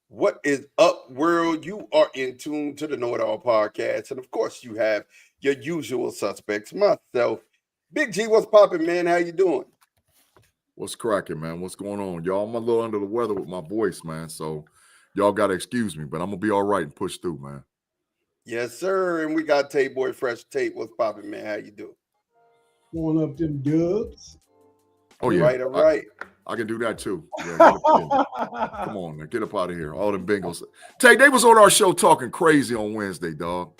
What is up, world? You are in tune to the Know It All podcast. And of course, you have your usual suspects, myself. Big G, what's popping, man? How you doing? What's cracking, man? What's going on? Y'all, I'm a little under the weather with my voice, man. So y'all got to excuse me, but I'm going to be all right and push through, man. Yes, sir. And we got Tate Boy Fresh Tate. What's popping, man? How you doing? Going up them dubs. Oh, All yeah. right, all right. I can do that too. Yeah, come on, man. Get up out of here. All them Bengals. Tay, they was on our show talking crazy on Wednesday, dog.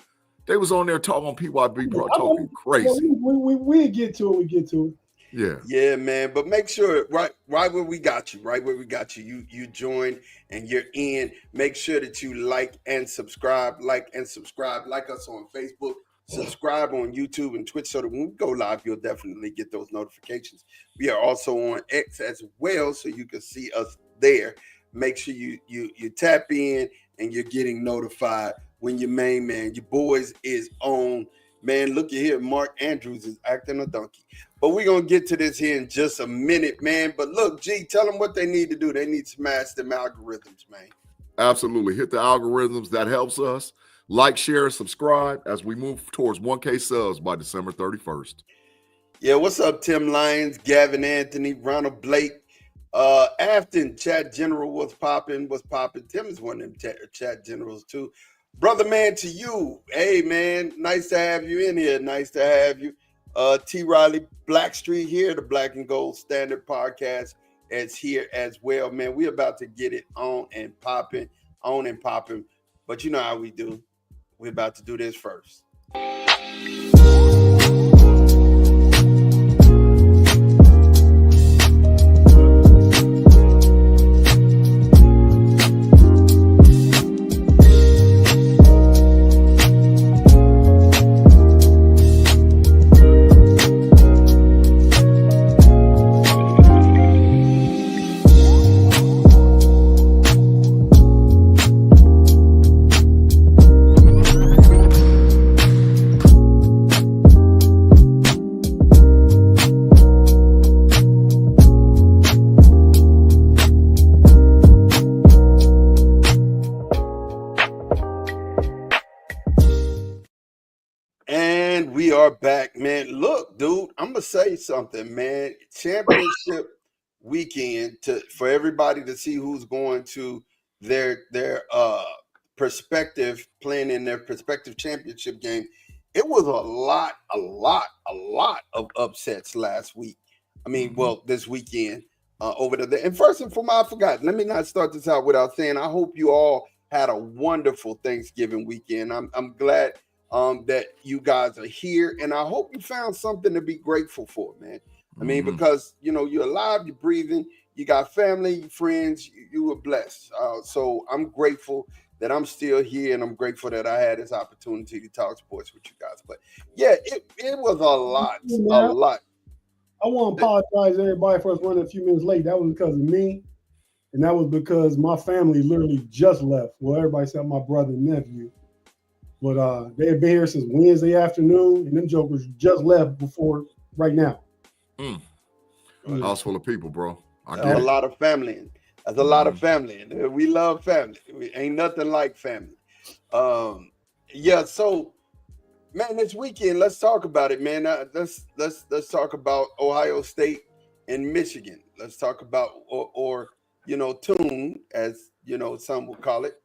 They was on there talking on PYB, bro, talking crazy. We get to it. We get to it. Yeah. Yeah, man. But make sure right where we got you, you join and you're in. Make sure that you like and subscribe, like us on Facebook, subscribe on YouTube and Twitch so that when we go live, you'll definitely get those notifications. We are also on X as well, so you can see us there. Make sure you tap in and you're getting notified when your main man, your boys is on. Man, look at here. Mark Andrews is acting a donkey. But we're going to get to this here in just a minute, man. But look, G, tell them what they need to do. They need to smash them algorithms, man. Absolutely. Hit the algorithms. That helps us. Like, share, and subscribe as we move towards 1K subs by December 31st. Yeah, what's up, Tim Lyons, Gavin Anthony, Ronald Blake, Afton, Chat General, what's popping? Tim is one of them chat generals, too. Brother man, to you. Hey, man, nice to have you in here. Nice to have you. T. Riley Blackstreet here, the Black and Gold Standard Podcast is here as well. Man, we're about to get it on and popping. But you know how we do. We're about to do this first. And we are back, man. Look, dude, I'm gonna say something, man. Championship weekend for everybody to see who's going to their perspective playing in their perspective championship game. It was a lot of upsets last week. I mean, well, this weekend over there. And first and foremost, I forgot. Let me not start this out without saying I hope you all had a wonderful Thanksgiving weekend. I'm glad that you guys are here, and I hope you found something to be grateful for, man. I mean, because you're alive, you're breathing, you got family, friends, you were blessed. So I'm grateful that I'm still here, and I'm grateful that I had this opportunity to talk sports with you guys. But yeah, it was a lot. I want to apologize to everybody for us running a few minutes late. That was because of me, and that was because my family literally just left. Well, everybody except my brother and nephew. But they had been here since Wednesday afternoon, and them jokers just left before right now. House full of people, bro. That's a lot of family. That's a lot of family. We love family. Ain't nothing like family. Yeah. So, man, this weekend, let's talk about it, man. Let's talk about Ohio State and Michigan. Let's talk about or Tune, as some will call it.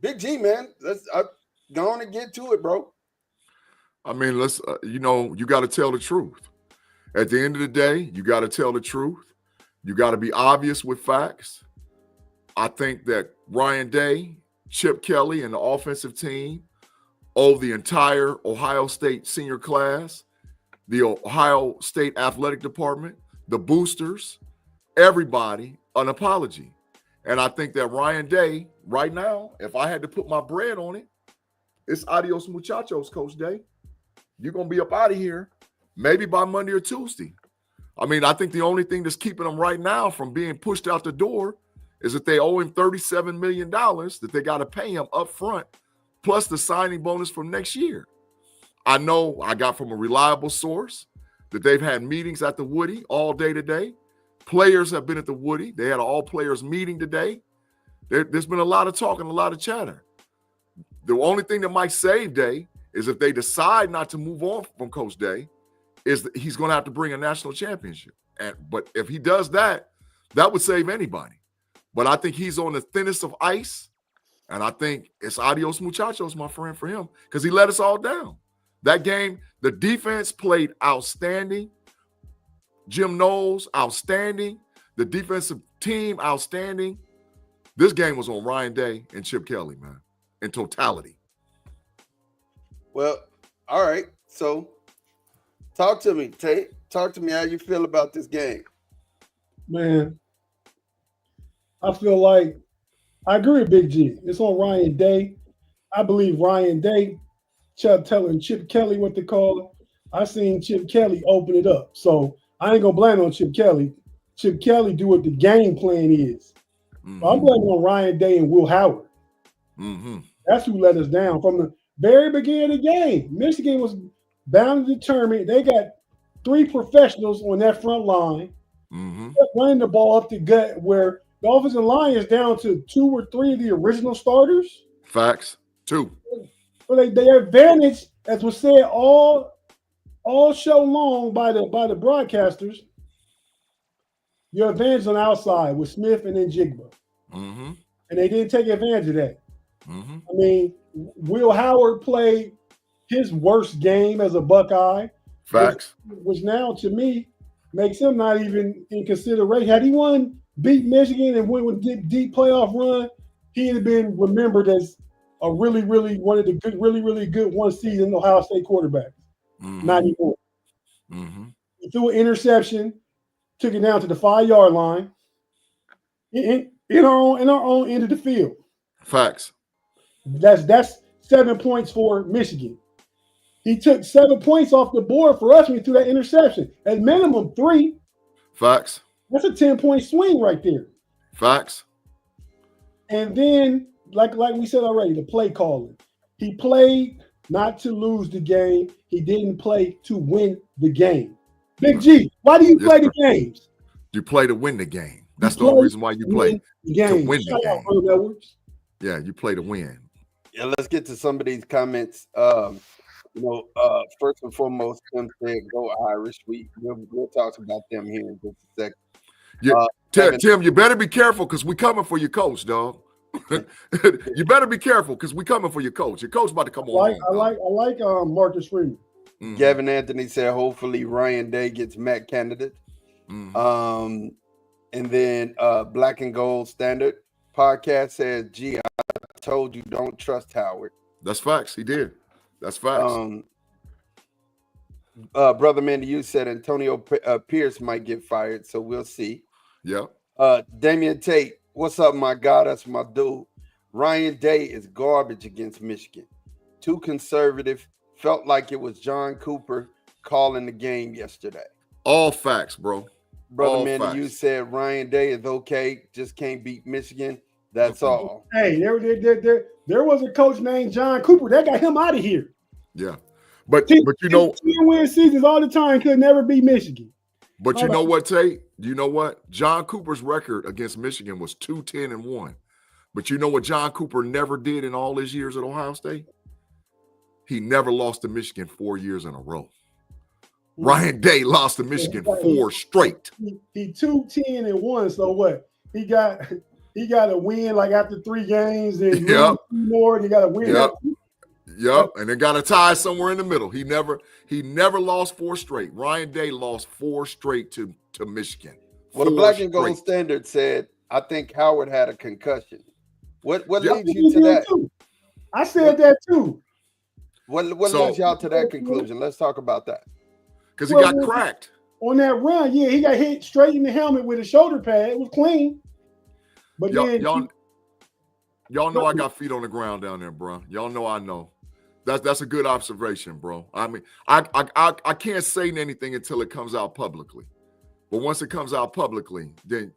Big G, man, let's go on and get to it, bro. I mean, let's, you got to tell the truth. At the end of the day, you got to tell the truth. You got to be obvious with facts. I think that Ryan Day, Chip Kelly, and the offensive team owe the entire Ohio State senior class, the Ohio State athletic department, the boosters, everybody an apology. And I think that Ryan Day, right now, if I had to put my bread on it, it's adios muchachos, Coach Day. You're going to be up out of here maybe by Monday or Tuesday. I mean, I think the only thing that's keeping them right now from being pushed out the door is that they owe him $37 million that they got to pay him up front, plus the signing bonus from next year. I know I got from a reliable source that they've had meetings at the Woody all day today. Players have been at the Woody. They had an all-players meeting today. There's been a lot of talk and a lot of chatter. The only thing that might save Day is if they decide not to move on from Coach Day, is that he's going to have to bring a national championship. But if he does that, that would save anybody. But I think he's on the thinnest of ice, and I think it's adios muchachos, my friend, for him, because he let us all down. That game, the defense played outstanding. Jim Knowles, outstanding. The defensive team, outstanding. This game was on Ryan Day and Chip Kelly, man, in totality. Well, all right. So talk to me, Tate. Talk to me how you feel about this game. Man, I feel like I agree with Big G. It's on Ryan Day. I believe Ryan Day telling Chip Kelly what to call. I seen Chip Kelly open it up. So I ain't gonna blame on Chip Kelly. Chip Kelly do what the game plan is. Mm-hmm. I'm blaming on Ryan Day and Will Howard. Mm-hmm. That's who let us down from the very beginning of the game. Michigan was bound and determined. They got 3 professionals on that front line. Mm-hmm. Running the ball up the gut where the offensive line is down to 2 or 3 of the original starters. Facts. 2. So their advantage, as was said all show long by the broadcasters, your advantage on the outside with Smith and then Jigba. Mm-hmm. And they didn't take advantage of that. Mm-hmm. I mean, Will Howard played his worst game as a Buckeye. Facts. Which now, to me, makes him not even in consideration. Had he beat Michigan and went with a deep playoff run, he'd have been remembered as a really, really one of the good, really, really good one season Ohio State quarterbacks. Mm-hmm. Not anymore. Mm-hmm. He threw an interception, took it down to the 5-yard line in our own end of the field. Facts. That's 7 points for Michigan. He took 7 points off the board for us when he threw that interception. At minimum 3. Facts. That's a 10-point swing right there. Facts. And then, like we said already, the play calling. He played not to lose the game. He didn't play to win the game. Big G, why do you play the games? You play to win the game. That's the only reason why you play. The game. To win the game. Out, Edwards. Yeah, you play to win. Yeah, let's get to some of these comments. First and foremost, Tim said, "Go Irish." We'll talk about them here in just a second. Yeah, Tim, you better be careful because we coming for your coach, dog. You better be careful because we coming for your coach. Your coach about to come on. I like Marcus Freeman. Mm-hmm. Gavin Anthony said, "Hopefully Ryan Day gets Matt candidate." Mm-hmm. And then Black and Gold Standard Podcast says, "Gee, I told you don't trust Howard." That's facts. He did. That's facts. Brother Mandy, you said Antonio Pierce might get fired, so we'll see. Yeah. Damian Tate, what's up, my God? That's my dude. Ryan Day is garbage against Michigan. Too conservative. Felt like it was John Cooper calling the game yesterday. All facts, bro. Brother Mandy, you said Ryan Day is okay, just can't beat Michigan. That's all. Hey, there was a coach named John Cooper. That got him out of here. Yeah. But you know, 10-win seasons all the time could never beat Michigan. But you know what, Tate? You know what? John Cooper's record against Michigan was 2-10-1. But you know what John Cooper never did in all his years at Ohio State? He never lost to Michigan 4 years in a row. Ryan Day lost to Michigan 4 straight. He 2-10-1. So what? He got a win like after 3 games and more. He got a win. Yep, and they got a tie somewhere in the middle. He never lost 4 straight. Ryan Day lost 4 straight to Michigan. Well, the Black and Gold Standard said, I think Howard had a concussion. What leads you to that? Too. I said that too. What leads y'all to that conclusion? Let's talk about that. Because he got cracked. On that run, yeah, he got hit straight in the helmet with a shoulder pad. It was clean. But y'all know I got feet on the ground down there, bro. Y'all know I know. That's a good observation, bro. I mean, I can't say anything until it comes out publicly. But once it comes out publicly, then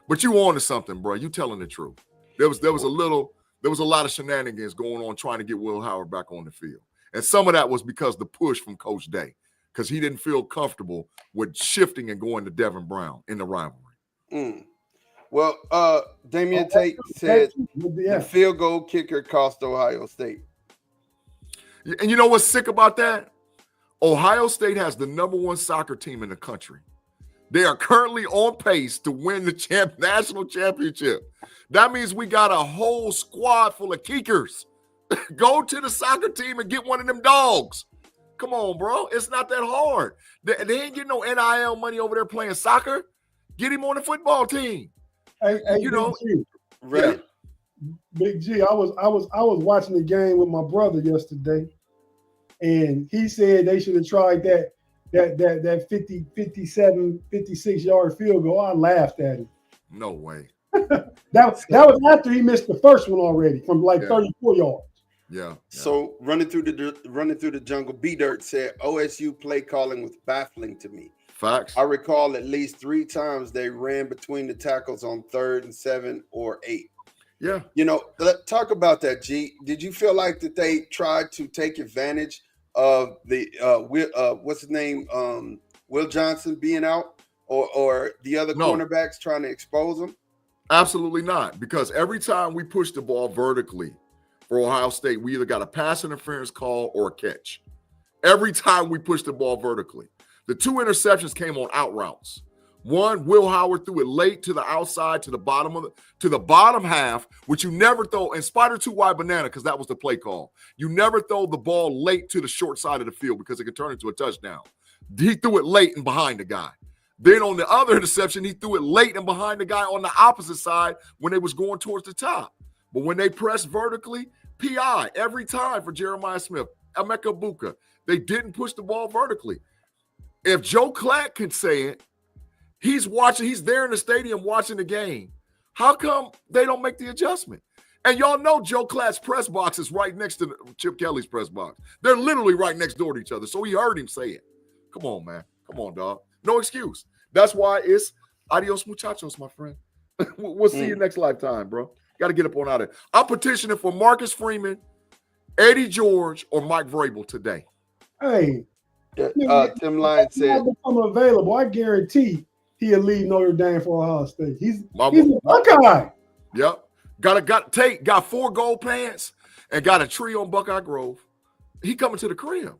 but you on to something, bro. You telling the truth. There was a lot of shenanigans going on trying to get Will Howard back on the field. And some of that was because the push from Coach Day, because he didn't feel comfortable with shifting and going to Devin Brown in the rivalry. Well, Damian Tate said the field goal kicker cost Ohio State. And you know what's sick about that? Ohio State has the #1 soccer team in the country. They are currently on pace to win the national championship. That means we got a whole squad full of kickers. Go to the soccer team and get one of them dogs. Come on, bro. It's not that hard. They ain't getting no NIL money over there playing soccer. Get him on the football team. Hey, Right. Big G, I was watching the game with my brother yesterday, and he said they should have tried that 50, 57, 56 yard field goal. I laughed at him. No way. That was after he missed the first one already from like 34 yards. Yeah. So running through the jungle, B Dirt said OSU play calling was baffling to me. Facts. I recall at least 3 times they ran between the tackles on 3rd and 7 or 8. Yeah. You know, talk about that, G. Did you feel like that they tried to take advantage of the what's his name, Will Johnson being out, or the other cornerbacks trying to expose him? Absolutely not, because every time we push the ball vertically for Ohio State, we either got a pass interference call or a catch. Every time we push the ball vertically. The 2 interceptions came on out routes. One, Will Howard threw it late to the outside, to the bottom half, which you never throw, and Spider 2 wide banana, because that was the play call. You never throw the ball late to the short side of the field because it could turn into a touchdown. He threw it late and behind the guy. Then on the other interception, he threw it late and behind the guy on the opposite side when they was going towards the top. But when they pressed vertically, PI every time for Jeremiah Smith, Emeka Buka. They didn't push the ball vertically. If Joe Klatt can say it, he's there in the stadium watching the game. How come they don't make the adjustment? And y'all know Joe Klatt's press box is right next to Chip Kelly's press box. They're literally right next door to each other. So he heard him say it. Come on, man. Come on, dog. No excuse. That's why it's adios muchachos, my friend. We'll see you next lifetime, bro. Got to get up on out of it. I'm petitioning for Marcus Freeman, Eddie George, or Mike Vrabel today. Hey. Tim Lyons said, become available. I guarantee he'll leave Notre Dame for Ohio State. He's a Buckeye. Yep. Got 4 gold pants and got a tree on Buckeye Grove. He coming to the crib.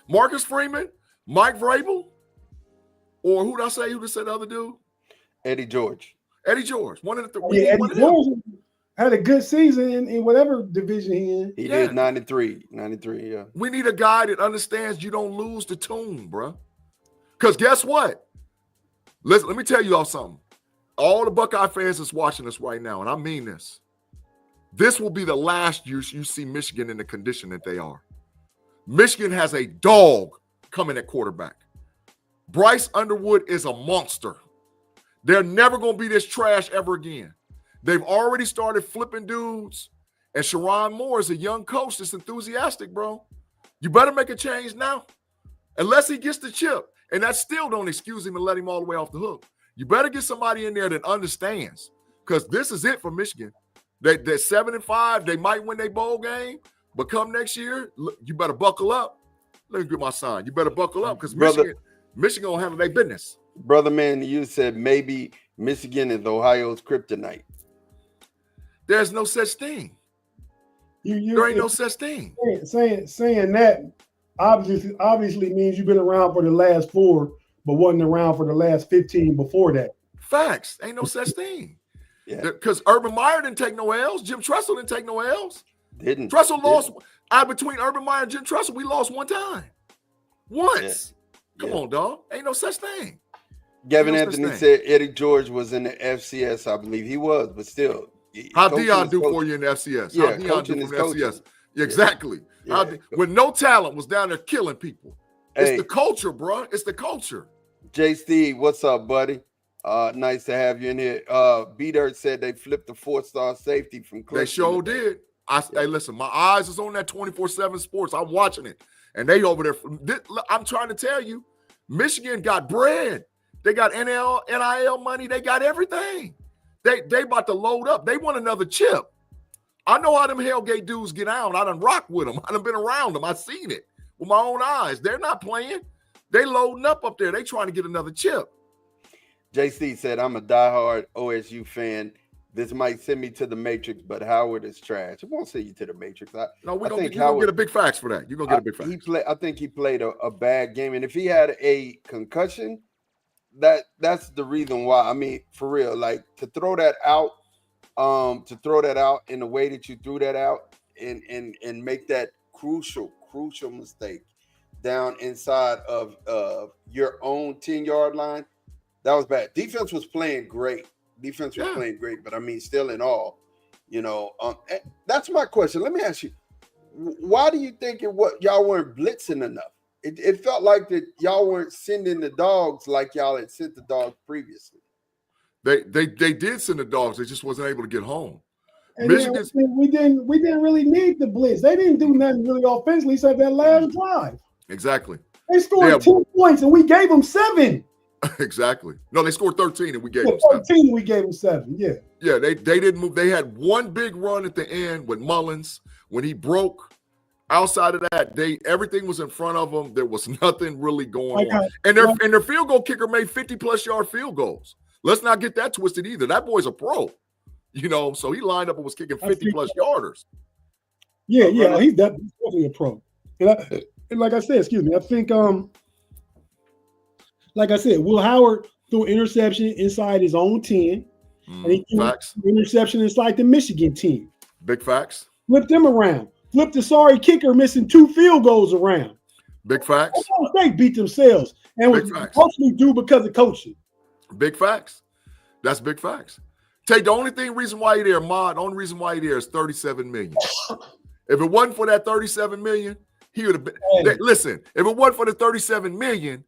Marcus Freeman, Mike Vrabel, or who did I say? Who just said the other dude? Eddie George. One of the 3. Eddie George had a good season in whatever division he in. He did 93, yeah. We need a guy that understands you don't lose the tune, bro. Because guess what? Let me tell you all something. All the Buckeye fans that's watching us right now, and I mean this. This will be the last year you see Michigan in the condition that they are. Michigan has a dog coming at quarterback. Bryce Underwood is a monster. They're never going to be this trash ever again. They've already started flipping dudes, and Sharon Moore is a young coach that's enthusiastic, bro. You better make a change now, unless he gets the chip, and that still don't excuse him and let him all the way off the hook. You better get somebody in there that understands, because this is it for Michigan. They're 7-5. They might win their bowl game, but come next year, you better buckle up. Let me get my sign. You better buckle up, because Michigan gonna handle their business. Brother man, you said maybe Michigan is Ohio's kryptonite. There's no such thing. There ain't no such thing. Saying that obviously means you've been around for the last 4, but wasn't around for the last 15 before that. Facts. Ain't no such thing. Yeah. Because Urban Meyer didn't take no L's. Jim Tressel didn't take no L's. Tressel lost. Between Urban Meyer and Jim Tressel, we lost one time. Once. Yeah. Come on, dog. Ain't no such thing. Gavin Anthony said Eddie George was in the FCS. I believe he was, but still. How Deion do for you in the FCS? Yeah, how Deion do for the FCS? Exactly. Yeah. With no talent, was down there killing people. It's the culture, bro. It's the culture. Jay Steve, what's up, buddy? Nice to have you in here. B Dirt said they flipped the 4-star safety from Clemson. They sure did. Hey, listen, my eyes is on that 24/7 sports. I'm watching it. And they over there. I'm trying to tell you, Michigan got bread. They got NIL money. They got everything. They about to load up. They want another chip. I know how them Hellgate dudes get out. I done rocked with them. I done been around them. I seen it with my own eyes. They're not playing. They loading up there. They trying to get another chip. JC said, I'm a diehard OSU fan. This might send me to the Matrix, but Howard is trash. It won't send you to the Matrix. No, I think you're gonna get a big facts for that. You're gonna get a big facts. I think he played a bad game, and if he had a concussion, that's the reason why. I mean, for real, like to throw that out in the way that you threw that out, and make that crucial mistake down inside of your own 10-yard line. That was bad. Defense was playing great. But I mean, still in all, that's my question. Let me ask you, why do you think y'all weren't blitzing enough? It felt like that y'all weren't sending the dogs like y'all had sent the dogs previously. They did send the dogs. They just wasn't able to get home. And we didn't really need the blitz. They didn't do nothing really offensively except that last drive. Exactly. They scored 10 points and we gave them 7. Exactly. No, they scored 13 and we gave them 13 and we gave them 7. Yeah. Yeah, they didn't move. They had one big run at the end with Mullins when he broke. Outside of that, everything was in front of them. There was nothing really going on. And their field goal kicker made 50-plus yard field goals. Let's not get that twisted either. That boy's a pro. So he lined up and was kicking 50-plus yarders. Yeah, he's definitely a pro. And like I said, excuse me, I think like I said, Will Howard threw an interception inside his own 10. And he threw an interception inside the Michigan team. Big facts. Flipped them around. Flipped the sorry kicker missing 2 field goals around. Big facts. They beat themselves. And was mostly due because of coaching. Big facts. That's big facts. Tate, the only reason why you're there, Ma, the only reason why you're there is $37 million. If it wasn't for that $37 million, he would have been. Listen, if it wasn't for the $37 million,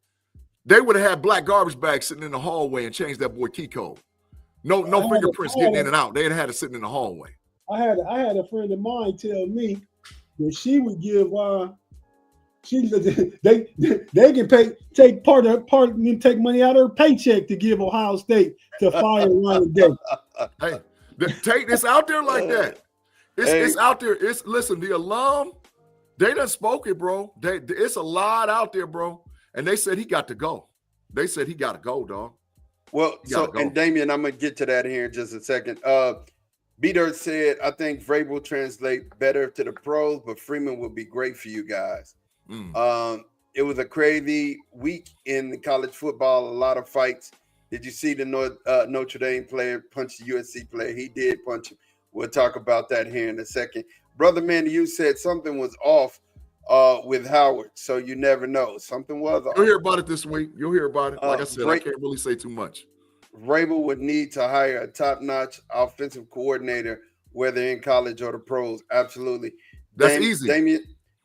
they would have had black garbage bags sitting in the hallway and changed that boy key code. No fingerprints getting in and out. They'd have had it sitting in the hallway. I had a friend of mine tell me that she would give they can take take money out of her paycheck to give Ohio State to fire Ryan Day. Hey, Tate, it's out there like that. It's out there. Listen, the alum, they done spoke it, bro. It's a lot out there, bro. And they said he got to go. They said he got to go, dog. Well, and Damian, I'm gonna get to that here in just a second. B-Dirt said, I think Vrabel will translate better to the pros, but Freeman would be great for you guys. It was a crazy week in college football, a lot of fights. Did you see the Notre Dame player punch the USC player? He did punch him. We'll talk about that here in a second. Brother Man, you said something was off with Howard, so you never know. Something was off. You'll hear about it this week. You'll hear about it. Like I said, I can't really say too much. Vrabel would need to hire a top-notch offensive coordinator, whether in college or the pros. Absolutely. That's easy.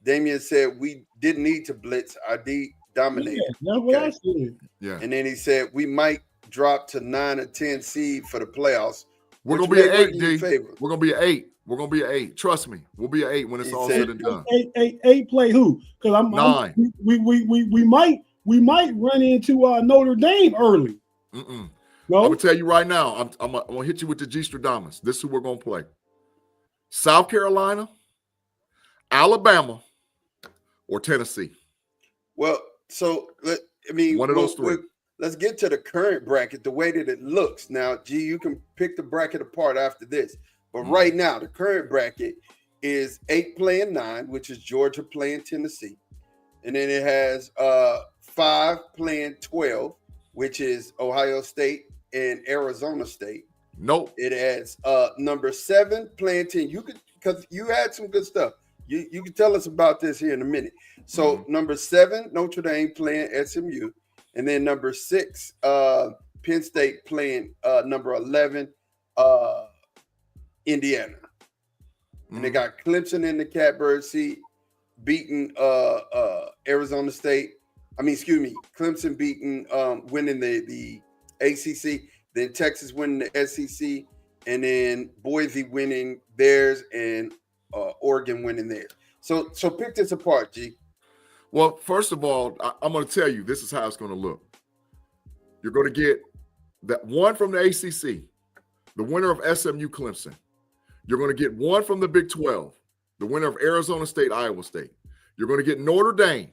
Damian said we didn't need to blitz. Our D dominated. Yeah, that's what I said. Yeah. And then he said we might drop to 9 or 10 seed for the playoffs. We're gonna be an 8, D. We're gonna be an 8. We're gonna be an 8. Trust me, we'll be an 8 when it's all said and done. 8 play who? Because I'm 9. We might run into Notre Dame early. No, I'm gonna tell you right now. I'm gonna hit you with the G Stradamus. This is who we're gonna play: South Carolina, Alabama, or Tennessee. Well, so one of those 3. Let's get to the current bracket, the way that it looks. Now, G, you can pick the bracket apart after this. But right now, the current bracket is 8 playing 9, which is Georgia playing Tennessee. And then it has 5 playing 12, which is Ohio State and Arizona State. Nope. It has number 7 playing 10. You could, because you had some good stuff. You can tell us about this here in a minute. So number 7, Notre Dame playing SMU. And then number 6, Penn State playing number 11, Indiana. And they got Clemson in the catbird seat, beating Arizona State. Clemson beating winning the ACC, then Texas winning the SEC, and then Boise winning theirs, and Oregon winning theirs. So pick this apart, G. Well, first of all, I'm going to tell you this is how it's going to look. You're going to get that one from the ACC, the winner of SMU Clemson. You're going to get one from the Big 12, the winner of Arizona State, Iowa State. You're going to get Notre Dame.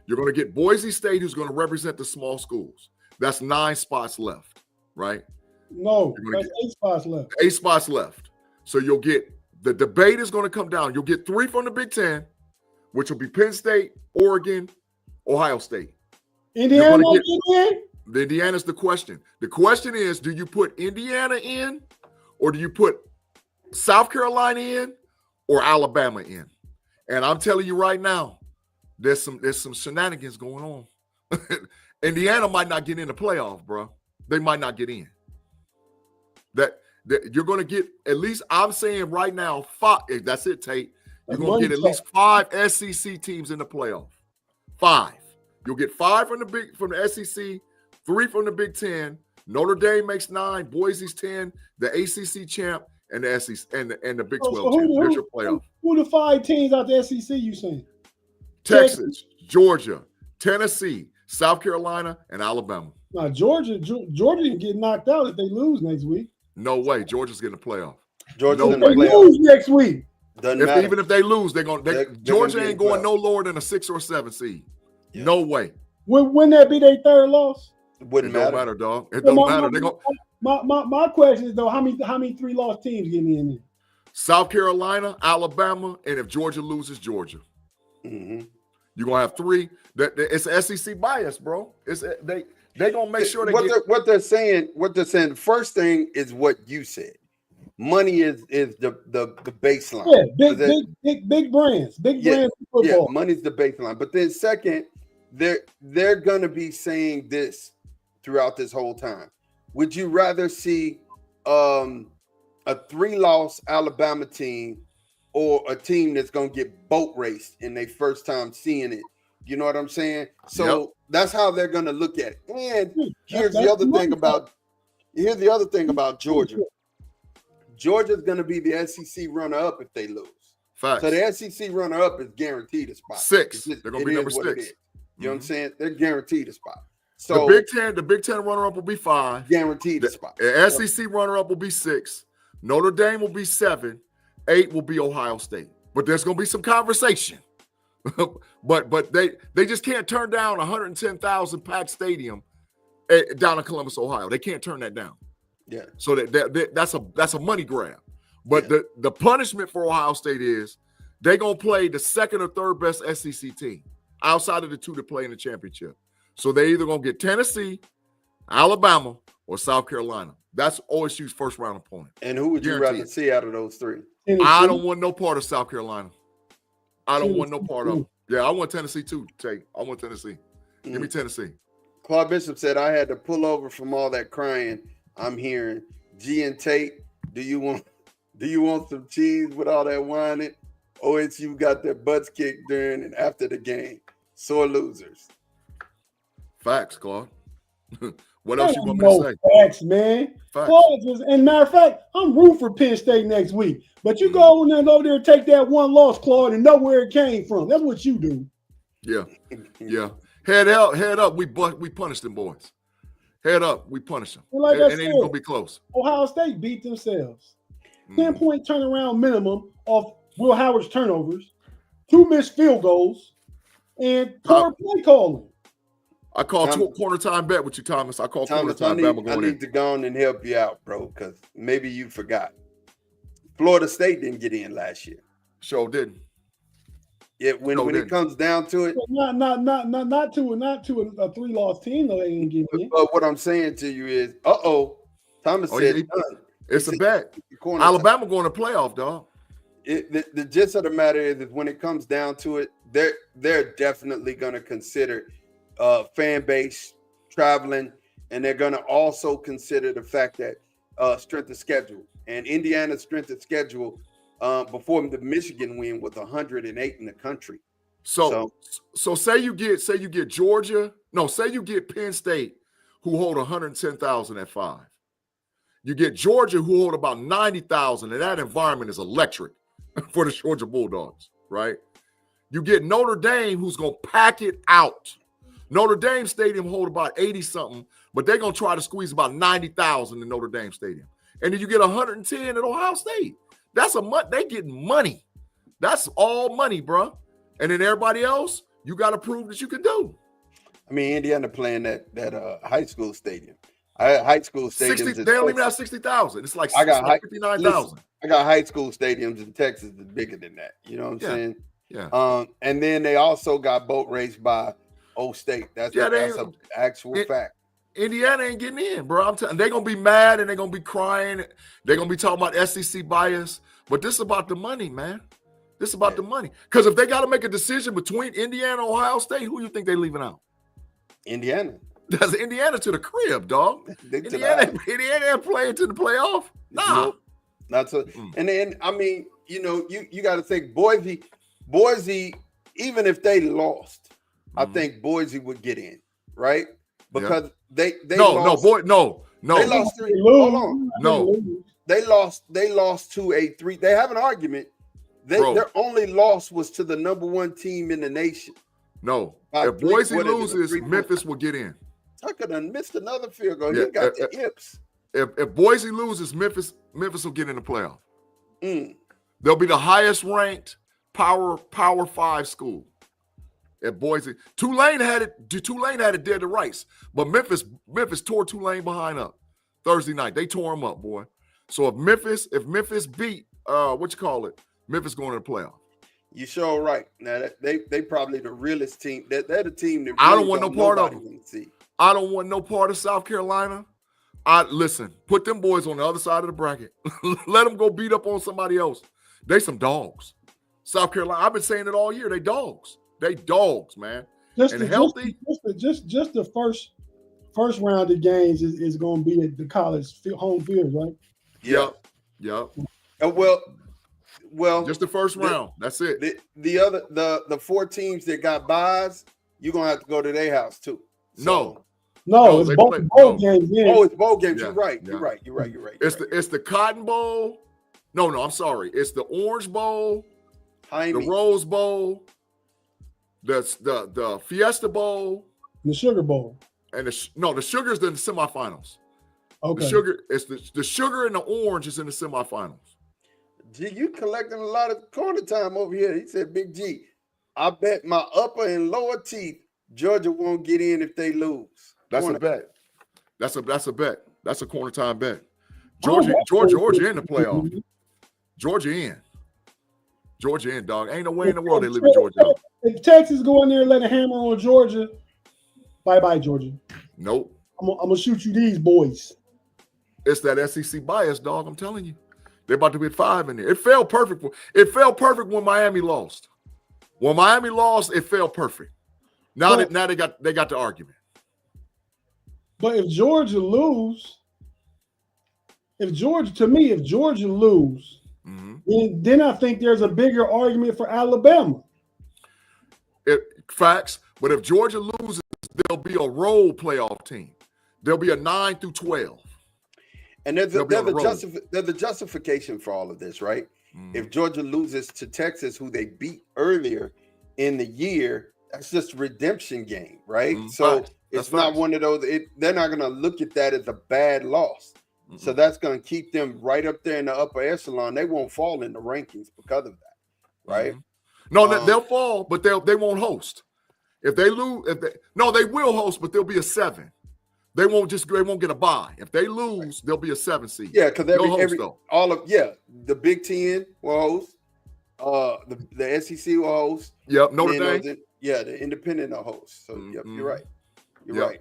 You're going to get Boise State, who's going to represent the small schools. That's 9 spots left, right? No, that's 8 spots left. 8 spots left. So you'll get, the debate is going to come down. You'll get 3 from the Big Ten, which will be Penn State, Oregon, Ohio State. Indiana get in? Indiana's the question. The question is, do you put Indiana in, or do you put South Carolina in, or Alabama in? And I'm telling you right now, there's some shenanigans going on. Indiana might not get in the playoff, bro. They might not get in. That you're going to get at least, I'm saying right now, 5. That's it, Tate. You're going to get at least 5 SEC teams in the playoff. 5. You'll get 5 from the SEC, 3 from the Big Ten. Notre Dame makes 9, Boise's 10, the ACC champ, and the SEC and the Big 12 champ. There's your playoff. Who the 5 teams out the SEC you saying? Texas, Georgia, Tennessee, South Carolina, and Alabama. Now Georgia can get knocked out if they lose next week. No way. Georgia's getting a playoff. Georgia's in the playoff. Lose next week. Even if they lose, Georgia ain't going no lower than a 6 or 7 seed. Yeah. No way. Wouldn't that be their 3rd loss? It don't matter, dog. It don't matter. My question is though, how many 3-loss teams getting in there? South Carolina, Alabama, and if Georgia loses, Georgia. Mm-hmm. You're gonna have 3. It's SEC bias, bro. They're gonna make sure what they're saying. The first thing is what you said. Money is the baseline. Yeah, big brands, brands football. Yeah, money's the baseline. But then second, they're gonna be saying this throughout this whole time. Would you rather see a 3-loss Alabama team or a team that's gonna get boat raced in their first time seeing it? You know what I'm saying? So that's how they're gonna look at it. And here's the other thing about Georgia. Georgia's going to be the SEC runner-up if they lose. Facts. So the SEC runner-up is guaranteed a spot. 6. They're going to be number 6. You know what I'm saying? They're guaranteed a spot. So the Big Ten runner-up will be 5. Guaranteed a spot. The SEC runner-up will be 6. Notre Dame will be 7. 8 will be Ohio State. But there's going to be some conversation. but they just can't turn down 110,000 packed stadium down in Columbus, Ohio. They can't turn that down. Yeah. So that's a money grab. But the punishment for Ohio State is they're going to play the 2nd or 3rd best SEC team outside of the 2 that play in the championship. So they're either going to get Tennessee, Alabama, or South Carolina. That's OSU's first round opponent. And who would you rather see out of those 3? I don't want no part of South Carolina. I don't want no part of them. Yeah, I want Tennessee too, Tate. I want Tennessee. Give me Tennessee. Claude Bishop said, I had to pull over from all that crying I'm hearing. G and Tate, do you want some cheese with all that whining? OSU got their butts kicked during and after the game. Sore losers. Facts, Claude. What else you want me to say? Facts, man. Facts. And matter of fact, I'm rooting for Penn State next week. But you go over there and take that 1 loss, Claude, and know where it came from. That's what you do. Yeah. Yeah. Head up. We punish them boys. Head up, we punish them. Like it ain't gonna be close. Ohio State beat themselves. 10-point turnaround minimum off Will Howard's turnovers, 2 missed field goals, and poor play calling. I call corner time bet with you, Thomas. I call corner time bet. I need to go on and help you out, bro, because maybe you forgot. Florida State didn't get in last year. Sure didn't. When it comes down to it, not to a 3-loss team, though they didn't get in. But what I'm saying to you is, Thomas said, it's a bet. Alabama going to playoff, dog. The gist of the matter is when it comes down to it, they're definitely going to consider fan base, traveling, and they're going to also consider the fact that strength of schedule. And Indiana's strength of schedule before the Michigan win was 108 in the country. So say you get Georgia. No, say you get Penn State, who hold 110,000 at 5. You get Georgia, who hold about 90,000, and that environment is electric for the Georgia Bulldogs, right? You get Notre Dame, who's going to pack it out. Notre Dame Stadium hold about 80-something, but they're going to try to squeeze about 90,000 in Notre Dame Stadium. And then you get 110 at Ohio State. They getting money. That's all money, bro. And then everybody else, you got to prove that you can do. I mean, Indiana playing that high school stadium. High school stadiums. They don't even have 60,000. It's like, I got 59,000. I got high school stadiums in Texas that's bigger than that. You know what I'm saying? Yeah. And then they also got boat race by Old State. That's an actual fact. Indiana ain't getting in, bro. I'm telling you, they're gonna be mad and they're gonna be crying. They're gonna be talking about SEC bias, but this is about the money, man. This is about the money. Because if they got to make a decision between Indiana and Ohio State, who you think they leaving out? Indiana. That's Indiana to the crib, dog. Indiana ain't playing to the playoff. Nah. Nope. Not so. And then I mean, you got to think Boise, even if they lost, I think Boise would get in, right? Because they lost 3. Hold on. No. They lost to a 3. They have an argument. Their only loss was to the number 1 team in the nation. No. If Boise loses, Memphis will get in. I could have missed another field goal. He got the hips. If Boise loses, Memphis will get in the playoff. They'll be the highest ranked Power 5 school. At Boise, Tulane had it dead to rights, but Memphis tore Tulane behind up Thursday night. They tore them up, boy. So if Memphis beat Memphis going to the playoff. You sure right. Now they probably the realest team. They're the team that really I don't want no part of them. See. I don't want no part of South Carolina. Listen, put them boys on the other side of the bracket. Let them go beat up on somebody else. They some dogs. South Carolina, I've been saying it all year. They dogs. They dogs, man. Healthy. Just the first round of games is going to be at the college home field, right? Yeah. Well, just the first round. That's it. The 4 teams that got buys, you're gonna have to go to their house too. So, no, it's bowl games. Oh, it's bowl games. Yeah, You're right. It's the Cotton Bowl. No, I'm sorry. It's the Orange Bowl, the Rose Bowl, the Fiesta Bowl, the Sugar Bowl, and the Sugar's in the semifinals. Okay. The sugar and the orange is in the semifinals. G, you collecting a lot of corner time over here. He said, Big G, I bet my upper and lower teeth Georgia won't get in if they lose. That's a bet. That's a bet. That's a corner time bet. Georgia in the playoff. Georgia in, dog. Ain't no way in the world they live in Georgia. If Texas go in there and let a hammer on Georgia, bye-bye, Georgia. Nope. I'm gonna shoot you these boys. It's that SEC bias, dog. I'm telling you. They're about to be at 5 in there. It fell perfect when Miami lost. When Miami lost, it fell perfect. Now they got the argument. But if Georgia lose, then I think there's a bigger argument for Alabama. Facts. But if Georgia loses, there'll be a role playoff team. There'll be a 9 through 12. And there's the justification for all of this, right? If Georgia loses to Texas, who they beat earlier in the year, that's just a redemption game, right? So it's not one of those. They're not going to look at that as a bad loss. So that's going to keep them right up there in the upper echelon. They won't fall in the rankings because of that, right? No, they'll fall, but they won't host. If they lose, they will host, but they'll be a 7. They won't get a bye. If they lose, they'll be a 7 seed. Yeah, because the Big Ten will host, the SEC will host. Yep, Notre Dame. The independent will host. So you're right. You're right.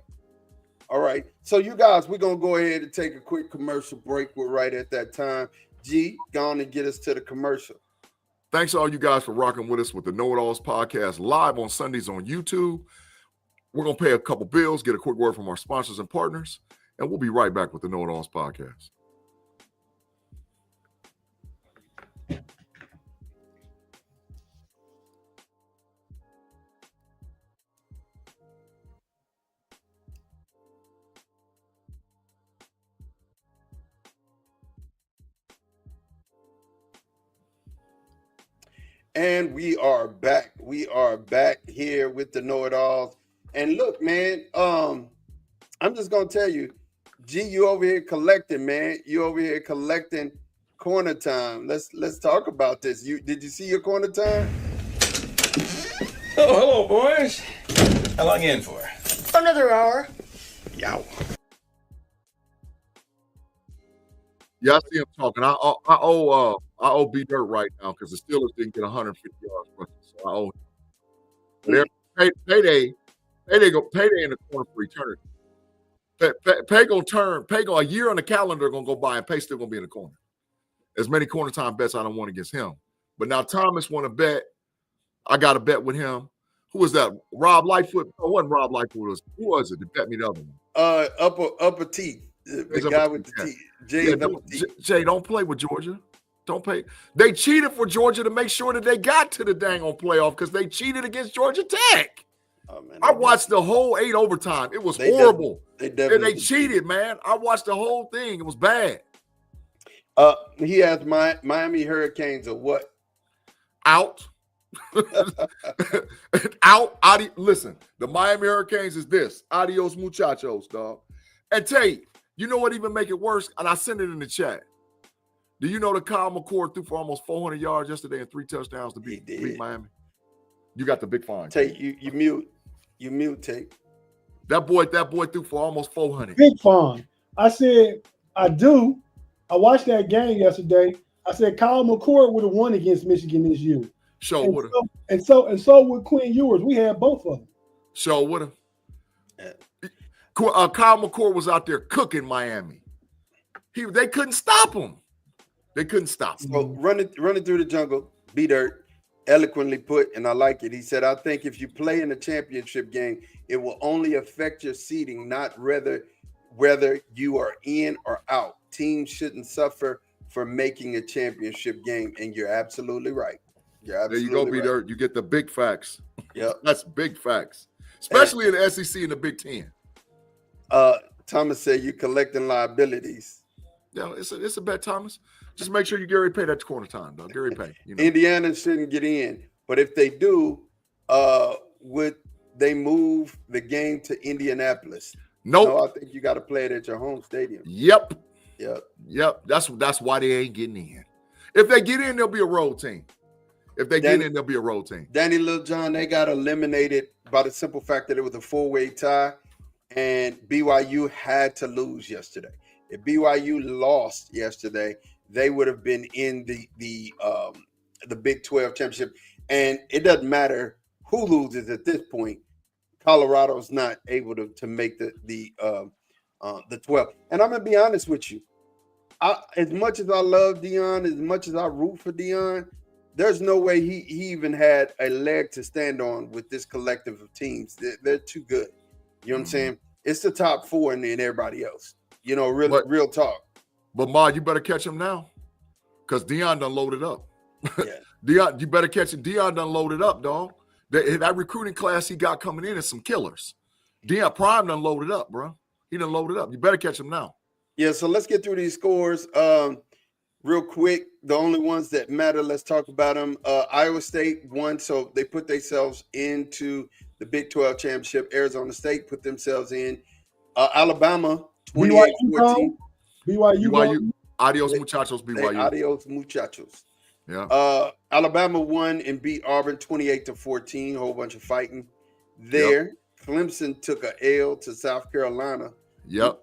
All right. So you guys, we're gonna go ahead and take a quick commercial break. We're right at that time. G, go on and get us to the commercial. Thanks to all you guys for rocking with us with the KnoiAllZ podcast live on Sundays on YouTube. We're going to pay a couple bills, get a quick word from our sponsors and partners, and we'll be right back with the KnoiAllZ podcast. And we are back. We are back here with the KnoiAllZ. And look, man, I'm just gonna tell you, G, you over here collecting, man. You over here collecting corner time. Let's talk about this. Did you see your corner time? Oh, hello, boys. How long you in for? Another hour. Yow. Yeah, I see him talking. I owe B Dirt right now because the Steelers didn't get 150 yards rushing, so I owe him. But payday in the corner for eternity. Pay a year on the calendar gonna go by and Pay still gonna be in the corner. As many corner time bets I don't want against him. But now Thomas want to bet. I got to bet with him. Who was that? Rob Lightfoot? No, it wasn't Rob Lightfoot. Who was it? To bet me the other one. Upper T. The guy with the T. Jay, don't play with Georgia. Don't play. They cheated for Georgia to make sure that they got to the dang on playoff because they cheated against Georgia Tech. Oh, man, I watched the whole 8 overtime. It was horrible. They cheated, man. I watched the whole thing. It was bad. He has Miami Hurricanes or what? Out. Out. Listen, the Miami Hurricanes is this. Adios, muchachos, dog. And Tate, you know what even make it worse? And I sent it in the chat. Do you know that Kyle McCord threw for almost 400 yards yesterday and 3 touchdowns to beat Miami? You got the big fine. Tate, you mute, Tate. That boy threw for almost 400. Big fine. I said, I do. I watched that game yesterday. I said Kyle McCord would have won against Michigan this year. Sure would have. And so would Quinn Ewers. We had both of them. Sure would have. Kyle McCord was out there cooking Miami. They couldn't stop him. They couldn't stop him. So running through the jungle, B Dirt eloquently put, and I like it. He said, I think if you play in a championship game, it will only affect your seeding, not whether you are in or out. Teams shouldn't suffer for making a championship game. And you're absolutely right. There you go, B Dirt. You get the big facts. Yeah. That's big facts. Especially in the SEC and the Big Ten. Thomas said you're collecting liabilities. Yeah, it's a bet, Thomas. Just make sure you Gary Pay that corner time, though. Gary Pay. You know. Indiana shouldn't get in. But if they do, would they move the game to Indianapolis? Nope. No, I think you got to play it at your home stadium. Yep. That's why they ain't getting in. If they get in, they'll be a road team. They'll be a road team. Danny Littlejohn, they got eliminated by the simple fact that it was a 4-way tie, and BYU had to lose yesterday. If BYU lost yesterday, they would have been in the Big 12 championship. And it doesn't matter who loses at this point. Colorado's not able to make the 12. And I'm gonna be honest with you. As much as I love Deion, as much as I root for Deion, there's no way he even had a leg to stand on with this collective of teams. They're too good. You know what I'm saying? It's the top 4 and then everybody else. You know, real talk. But Ma, you better catch him now, because Deion done loaded up. Yeah. Deion, you better catch him. Deion done loaded up, dog. That recruiting class he got coming in is some killers. Deion Prime done loaded up, bro. He done loaded up. You better catch him now. Yeah, so let's get through these scores real quick. The only ones that matter, let's talk about them. Iowa State won, so they put themselves into the Big 12 championship. Arizona State put themselves in. Alabama, 28-14. BYU. Adios, muchachos, BYU. Adios, muchachos. Yeah. Alabama won and beat Auburn 28-14. A whole bunch of fighting there. Yep. Clemson took a L to South Carolina. Yep.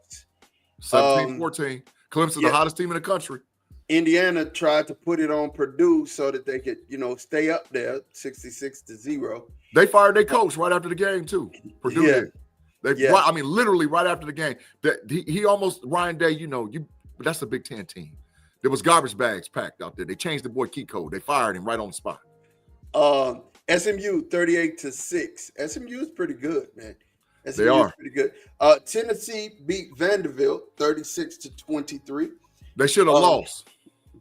17-14. Clemson, the hottest team in the country. Indiana tried to put it on Purdue so that they could, stay up there, 66-0. They fired their coach right after the game too. Purdue did. I mean, literally right after the game. He almost, Ryan Day, but that's the Big Ten team. There was garbage bags packed out there. They changed the boy key code. They fired him right on the spot. SMU 38-6. SMU is pretty good, man. They are pretty good. Tennessee beat Vanderbilt 36-23. They should have lost.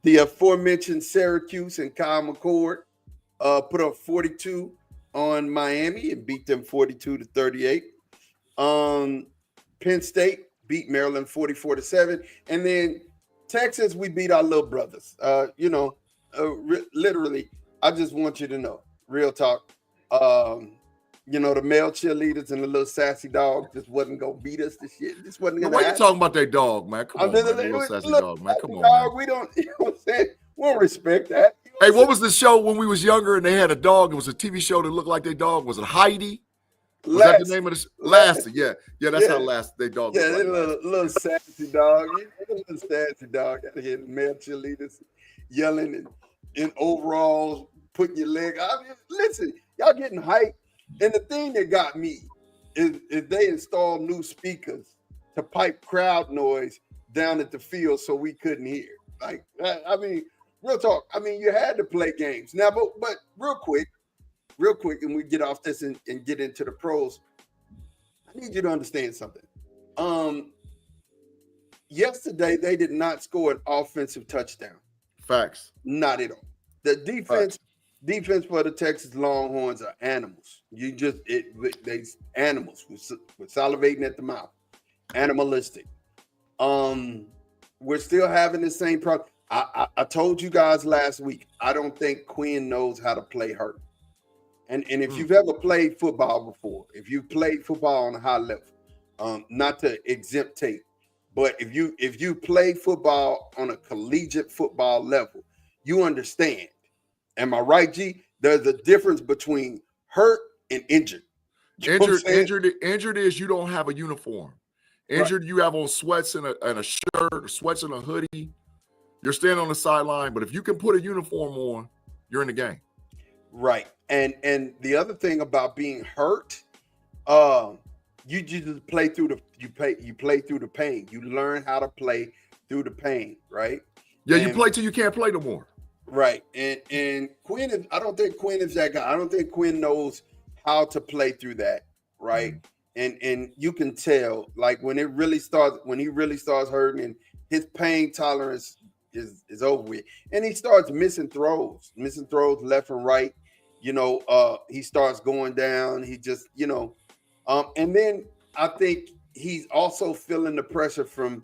The aforementioned Syracuse and Kyle McCord put up 42 on Miami and beat them 42-38. Penn State beat Maryland 44-7, and then Texas, we beat our little brothers. Literally, I just want you to know, real talk. The male cheerleaders and the little sassy dog just wasn't gonna beat us. This shit just wasn't gonna. Why you talking about that dog, man? Come on, man. Little sassy dog, man. Come on, man. We don't. You know what I'm saying? We'll respect that. Hey, what was the show when we was younger and they had a dog? It was a TV show that looked like their dog. Was it Heidi? Was that the name of the Lassie? Yeah, that's how Lassie they dog. Yeah, Like little sassy dog. A little sassy dog. Gotta hear the male cheerleaders yelling and in overalls, putting your leg. I mean, listen, y'all getting hyped. And the thing that got me is they installed new speakers to pipe crowd noise down at the field so we couldn't hear. Like, I mean, real talk. I mean, you had to play games now, but real quick, and we get off this and get into the pros. I need you to understand something. Yesterday they did not score an offensive touchdown. Facts. Not at all. The defense for the Texas Longhorns are animals. They animals with salivating at the mouth, animalistic. We're still having the same problem. I told you guys last week. I don't think Quinn knows how to play hurt. And if you've ever played football before, if you've played football on a high level, not to exempt tape, but if you play football on a collegiate football level, you understand. Am I right, G? There's a difference between hurt and injured. Injured is you don't have a uniform. Injured, you have on sweats and a shirt, or sweats and a hoodie. You're standing on the sideline, but if you can put a uniform on, you're in the game. Right. And the other thing about being hurt, you just play through the pain. You learn how to play through the pain, right? Yeah, you play till you can't play no more. Right. And Quinn I don't think Quinn is that guy. I don't think Quinn knows how to play through that, right? And you can tell, like when he really starts hurting and his pain tolerance is over with. And he starts missing throws left and right. He starts going down. He just, and then I think he's also feeling the pressure from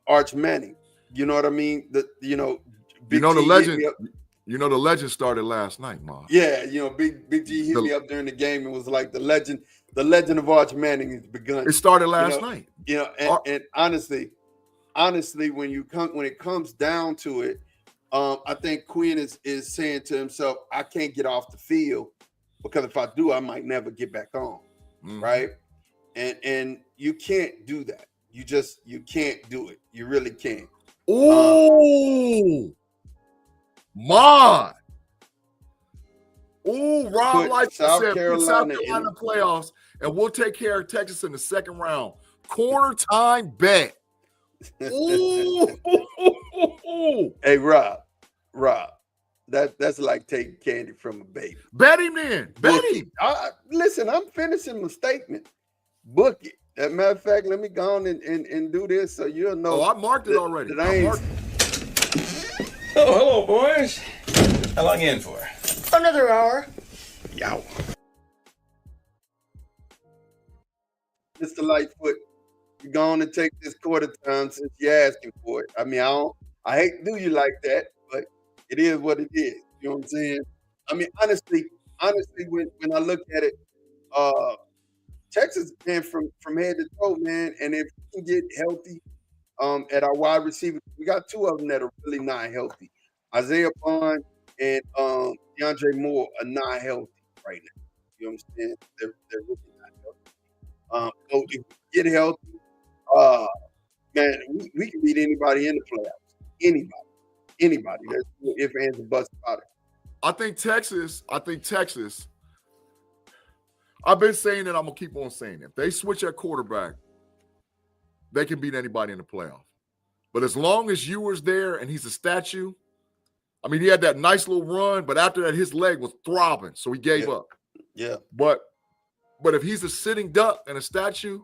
Arch Manning. You know what I mean? The legend started last night, Ma. Yeah, Big G hit me up during the game and was like, the legend of Arch Manning has begun. It started last night. And honestly, when it comes down to it, I think Quinn is saying to himself, I can't get off the field because if I do, I might never get back on. Right. And you can't do that. You can't do it. You really can't. Oh, Rob Life said South Carolina playoffs, and we'll take care of Texas in the second round. Corner time bet. Ooh. Hey, Rob, that's like taking candy from a baby. Bet him then. Bet him. Listen, I'm finishing my statement. Book it. As a matter of fact, let me go on and do this so you'll know. Oh, I marked it already. Hello, boys. How long you in for? Another hour. Yow. Mr. Lightfoot, you're going to take this quarter time since you're asking for it. I mean, I hate to do you like that, but it is what it is. You know what I'm saying? I mean, honestly, when I look at it, Texas, man, from head to toe, man, and if we can get healthy at our wide receiver, we got two of them that are really not healthy. Isaiah Bond and DeAndre Moore are not healthy right now. You know what I'm saying? They're really not healthy. So if we get healthy, man, we can beat anybody in the playoffs. Anybody. There's no ifs, ands, and buts about it. I think Texas. I've been saying it. I'm gonna keep on saying it. If they switch at quarterback, they can beat anybody in the playoff. But as long as Ewer's there and he's a statue, I mean, he had that nice little run, but after that, his leg was throbbing, so he gave up. Yeah. But if he's a sitting duck and a statue,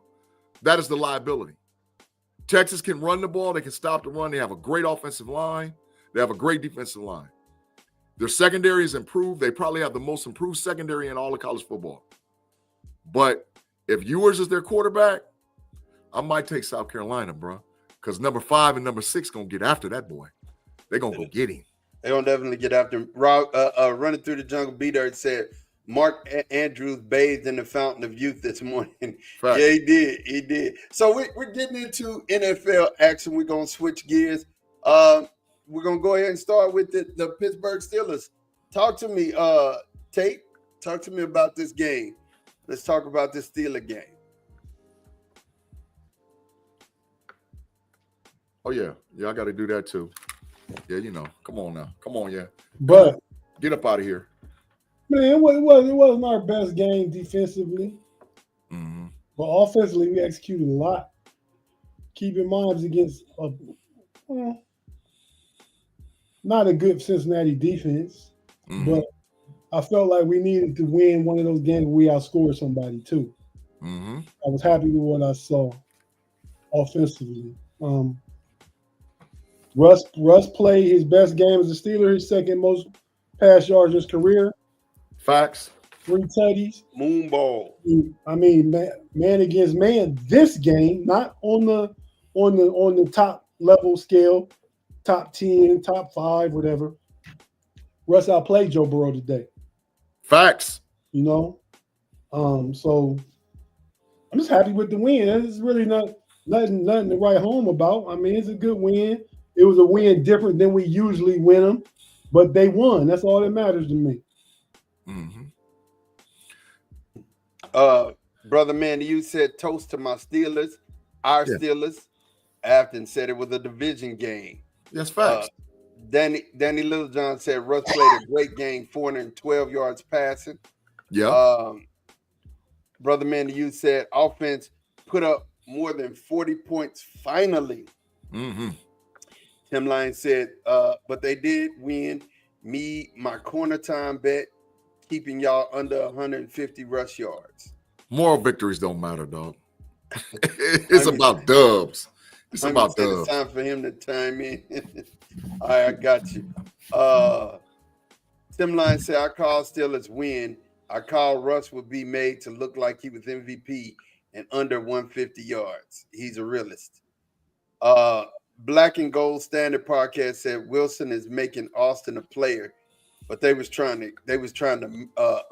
that is the liability. Texas can run the ball. They can stop the run. They have a great offensive line. They have a great defensive line. Their secondary is improved. They probably have the most improved secondary in all of college football. But if Ewers is their quarterback, I might take South Carolina, bro, because number 5 and number 6 going to get after that boy. They're going to go get him. They're going to definitely get after him. Rob, running through the jungle, B-Dirt said, Mark Andrews bathed in the fountain of youth this morning. Fact. Yeah, he did. So we're getting into NFL action. We're going to switch gears. We're going to go ahead and start with the Pittsburgh Steelers. Talk to me, Tate. Talk to me about this game. Let's talk about this Steeler game. Oh yeah, I got to do that too. Yeah, come on now, come on, yeah. But Get up out of here. man, it wasn't our best game defensively, Mm-hmm. but offensively we executed a lot. Keep in mind, it was against not a good Cincinnati defense, Mm-hmm. but I felt like we needed to win one of those games where we outscored somebody too. Mm-hmm. I was happy with what I saw offensively. Russ played his best game as a Steeler, his second most pass yards in his career. Facts. 3 tutties. Moonball. I mean, man against man. This game, not on the top level scale, top 10, top 5, whatever. Russ outplayed Joe Burrow today. Facts. So I'm just happy with the win. It's really nothing to write home about. I mean, it's a good win. It was a win different than we usually win them, but they won. That's all that matters to me. Mm-hmm. Brother Manny, you said toast to my Steelers, our Steelers. Afton said it was a division game. Yes, facts. Danny Littlejohn said Russ played a great game, 412 yards passing. Yeah. Brother Manny, you said offense put up more than 40 points finally. Mm-hmm. Tim Lyons said, but they did win me my corner time bet, keeping y'all under 150 rush yards. Moral victories don't matter, dog. It's about dubs. It's about dubs. It's time for him to time in. All right, I got you. Tim Lyons said, I call Steelers win. I call Russ will be made to look like he was MVP and under 150 yards. He's a realist. Black and Gold Standard Podcast said Wilson is making Austin a player, but they was trying to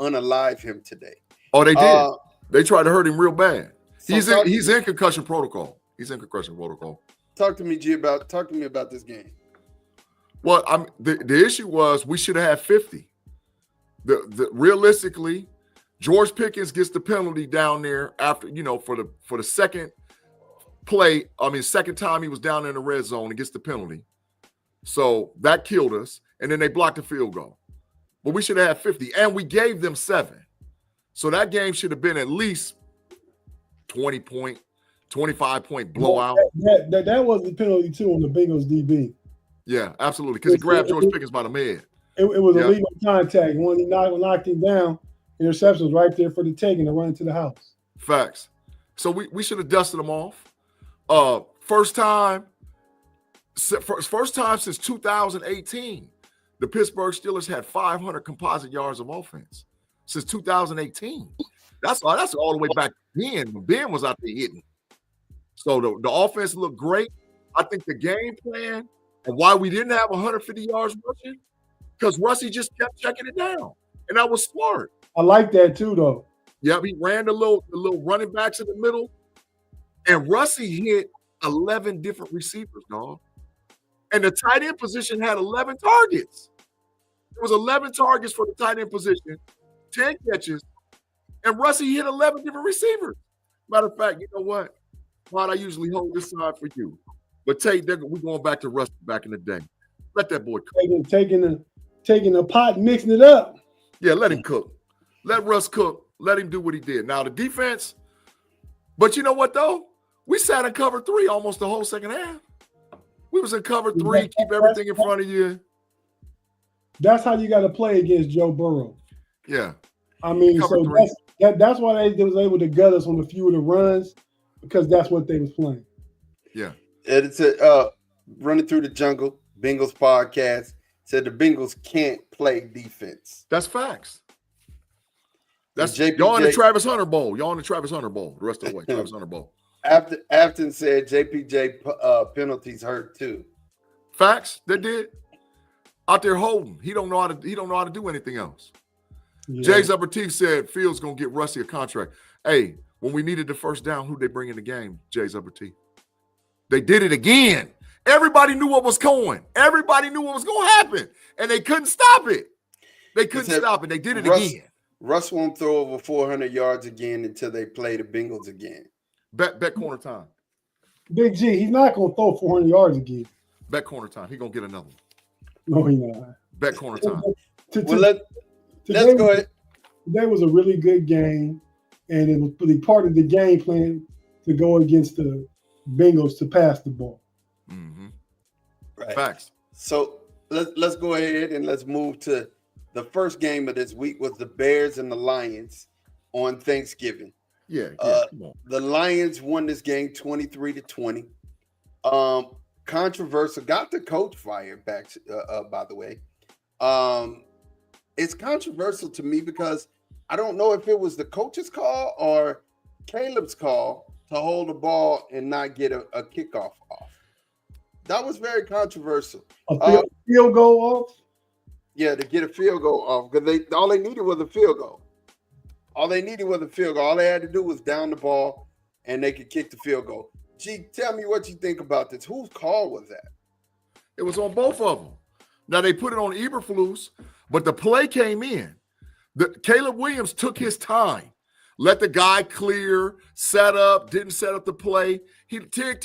unalive him today. Oh, they did. They tried to hurt him real bad. So he's in concussion protocol. He's in concussion protocol. Talk to me, G, about this game. Well, the issue was we should have had 50. Realistically, George Pickens gets the penalty down there after, for the second play. I mean, second time he was down in the red zone and gets the penalty. So that killed us. And then they blocked the field goal. But we should have had 50. And we gave them 7. So that game should have been at least 20-point, 25-point blowout. That was the penalty too on the Bengals DB. Yeah, absolutely. Because he grabbed George Pickens by the mid. It was a legal contact. When he knocked him down, interception was right there for the taking to run into the house. Facts. So we should have dusted them off. First time since 2018, the Pittsburgh Steelers had 500 composite yards of offense since 2018. That's all the way back then when Ben was out there hitting. So the offense looked great. I think the game plan and why we didn't have 150 yards rushing, because Russie just kept checking it down. And that was smart. I like that too, though. Yep, he ran the little running backs in the middle. And Russie hit 11 different receivers, dog. And the tight end position had 11 targets. There was 11 targets for the tight end position, 10 catches, and Russie hit 11 different receivers. Matter of fact, you know what? Rod, I usually hold this side for you. But we're going back to Russie back in the day. Let that boy cook. Taking the pot and mixing it up. Yeah, let him cook. Let Russ cook. Let him do what he did. Now, the defense, but you know what, though? We sat in cover 3 almost the whole second half. We was in cover 3, keep everything in front of you. That's how you got to play against Joe Burrow. Yeah. I mean, so that's why they was able to gut us on a few of the runs, because that's what they was playing. Yeah. And it's Running Through the Jungle, Bengals podcast, said the Bengals can't play defense. That's facts. That's JPJ, y'all in the Travis Hunter Bowl. Y'all in the Travis Hunter Bowl the rest of the way. Travis Hunter Bowl. Afton said JPJ penalties hurt too. Facts, they did. Out there holding. He don't know how to do anything else. Yeah. Jay's Upper Teeth said Fields gonna get Russie a contract. Hey, when we needed the first down, who'd they bring in the game? Jay's Upper Teeth. They did it again. Everybody knew what was going. Everybody knew what was going to happen, and they couldn't stop it. They couldn't stop it. They did it again. Russ won't throw over 400 yards again until they play the Bengals again. Bet corner time. Big G, he's not going to throw 400 yards again. Bet corner time. He gonna get another one. No, he's not. Bet corner time. Well, let's go ahead. Today was a really good game, and it was really part of the game plan to go against the Bengals to pass the ball. Mm-hmm. Right. Facts. So let's go ahead and let's move to the first game of this week was the Bears and the Lions on Thanksgiving. Yeah. Come on. The Lions won this game 23-20. Controversial, got the coach fired back, by the way. It's controversial to me because I don't know if it was the coach's call or Caleb's call to hold the ball and not get a kickoff off. That was very controversial. A field goal off? Yeah, to get a field goal off because all they needed was a field goal. All they needed was a field goal. All they had to do was down the ball and they could kick the field goal. G, tell me what you think about this. Whose call was that? It was on both of them. Now they put it on Eberflus, but the play came in. Caleb Williams took his time, let the guy clear, set up, didn't set up the play. He tick.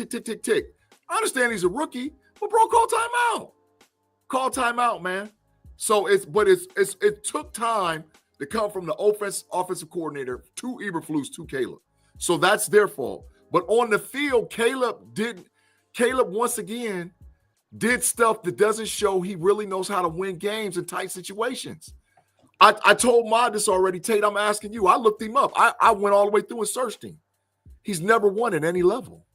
I understand he's a rookie, but bro, call timeout. Call timeout, man. So it took time to come from the offensive coordinator to Eberflus to Caleb. So that's their fault. But on the field, Caleb once again did stuff that doesn't show he really knows how to win games in tight situations. I told Ma this already, Tate. I'm asking you. I looked him up. I went all the way through and searched him. He's never won at any level.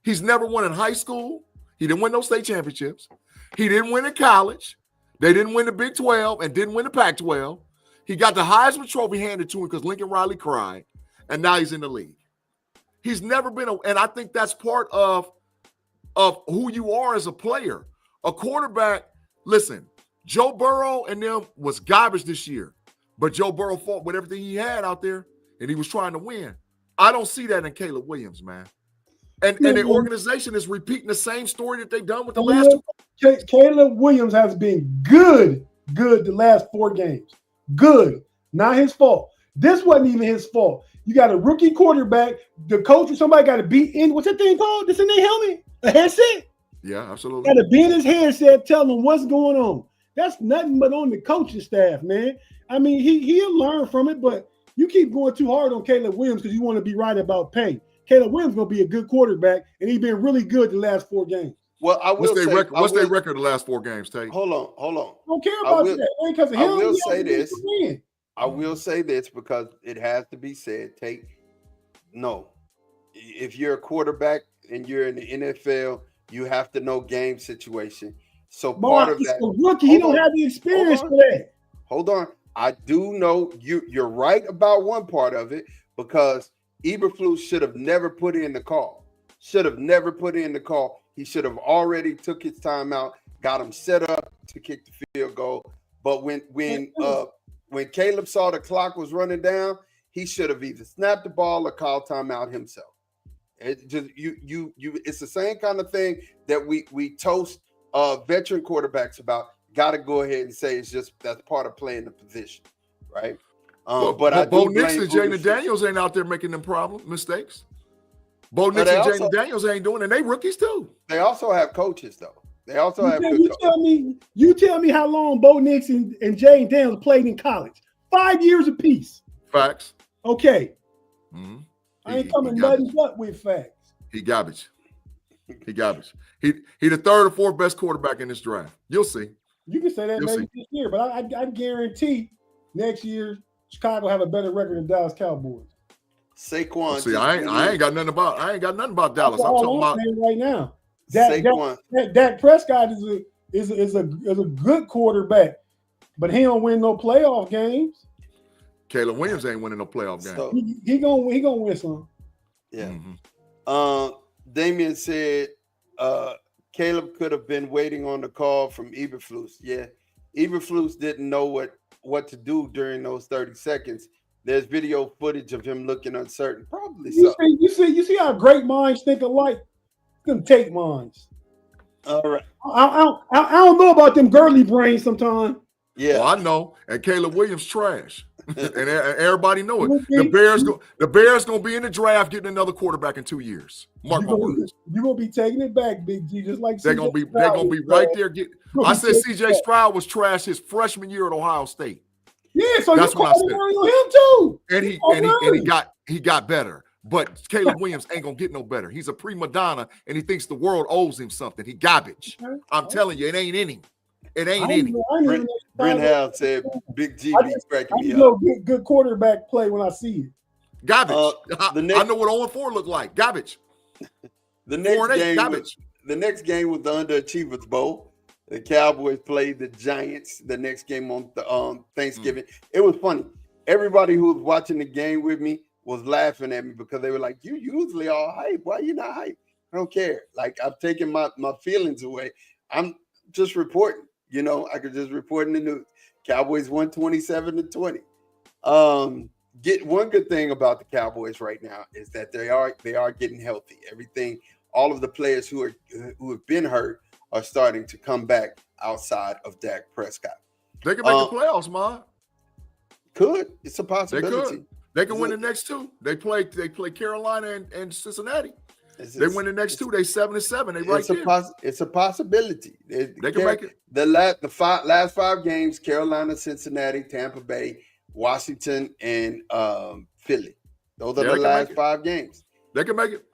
He's never won in high school. He didn't win no state championships. He didn't win in college. They didn't win the Big 12 and didn't win the Pac-12. He got the Heisman Trophy handed to him because Lincoln Riley cried, and now he's in the league. He's never been and I think that's part of who you are as a player. A quarterback, listen, Joe Burrow and them was garbage this year, but Joe Burrow fought with everything he had out there, and he was trying to win. I don't see that in Caleb Williams, man. And the organization is repeating the same story that they've done with the last two. Caleb Williams has been good the last 4 games. Good. Not his fault. This wasn't even his fault. You got a rookie quarterback. The coach or somebody got to be in. What's that thing called? This in their helmet? A headset? Yeah, absolutely. Got to be in his headset telling him what's going on. That's nothing but on the coaching staff, man. I mean, he'll learn from it, but you keep going too hard on Caleb Williams because you want to be right about pay. Caleb Williams going to be a good quarterback, and he's been really good the last 4 games. Well, I will say, what's their record the last 4 games, Tate? Hold on. I don't care about that. Because of him, I will say this. I will say this because it has to be said. No. If you're a quarterback and you're in the NFL, you have to know game situation. So part of that, a rookie, he don't have the experience for that. Hold on. I do know you're right about one part of it because Eberflus should have never put in the call. He should have already took his time out, got him set up to kick the field goal. But when Caleb saw the clock was running down, he should have either snapped the ball or called timeout himself. It just it's the same kind of thing that we toast veteran quarterbacks about. Got to go ahead and say that's part of playing the position, right? But Bo Nix and Jaden Daniels ain't out there making them mistakes. Bo Nix and Jaden Daniels ain't doing it, and they rookies too. They also have coaches though. They also have good coaches. You tell me how long Bo Nix and Jaden Daniels played in college. 5 years apiece. Facts. Okay. Mm-hmm. I ain't coming nothing but with facts. He garbage. He the 3rd or 4th best quarterback in this draft. You'll see. You can say that maybe this year, but I guarantee next year Chicago have a better record than Dallas Cowboys. Saquon. See, I ain't got nothing about Dallas. I'm talking about right now. Dak Prescott is a good quarterback, but he don't win no playoff games. Caleb Williams ain't winning no playoff games. So, he gonna win some. Yeah. Mm-hmm. Damian said Caleb could have been waiting on the call from Eberflus. Yeah, Eberflus didn't know what to do during those 30 seconds. There's video footage of him looking uncertain. Probably so. You see how great minds think alike? Them take minds. All right. I don't know about them girly brains sometimes. Yeah, well, I know. And Caleb Williams trash. And everybody know it. The Bears gonna be in the draft getting another quarterback in 2 years. Mark my words. You're gonna be taking it back, Big G, just like They're gonna be right there. I said CJ Stroud was trash his freshman year at Ohio State. Yeah, so that's what I said. Him too. And he got better. But Caleb Williams ain't gonna get no better. He's a prima donna, and he thinks the world owes him something. He garbage. Okay. I'm telling you, it ain't in him. It ain't in him. Brent Howell said, "Big G be cracking me up." I know good quarterback play when I see it. Garbage. I know what 0-4 look like. Garbage. The next game was the Underachievers Bowl. The Cowboys played the Giants the next game on Thanksgiving. It was funny. Everybody who was watching the game with me was laughing at me because they were like, "You usually all hype. Why you not hype?" I don't care. Like, I've taken my feelings away. I'm just reporting. You know, I could just report in the news. Cowboys won 27-20. Get one good thing about the Cowboys right now is that they are getting healthy. Everything, all of the players who have been hurt are starting to come back outside of Dak Prescott. They can make the playoffs, Ma. It's a possibility. They can win the next two. They play Carolina and Cincinnati. They win the next two. They 7-7. They right there. It's a possibility. They can make it. The last 5 games: Carolina, Cincinnati, Tampa Bay, Washington, and Philly. Those are the last 5 games. They can make it.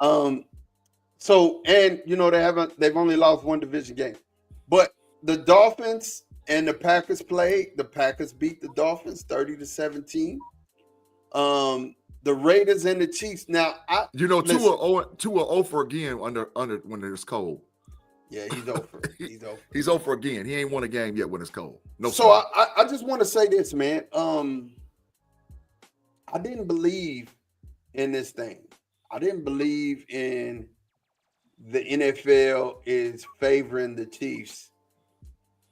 So, and you know, they've only lost 1 division game, but the Dolphins and the Packers played. The Packers beat the Dolphins 30-17. The Raiders and the Chiefs. Now, Tua 0 for again under when it's cold. Yeah, he's over. He's over again. He ain't won a game yet when it's cold. No. So I just want to say this, man. I didn't believe in this thing. I didn't believe in the NFL is favoring the Chiefs.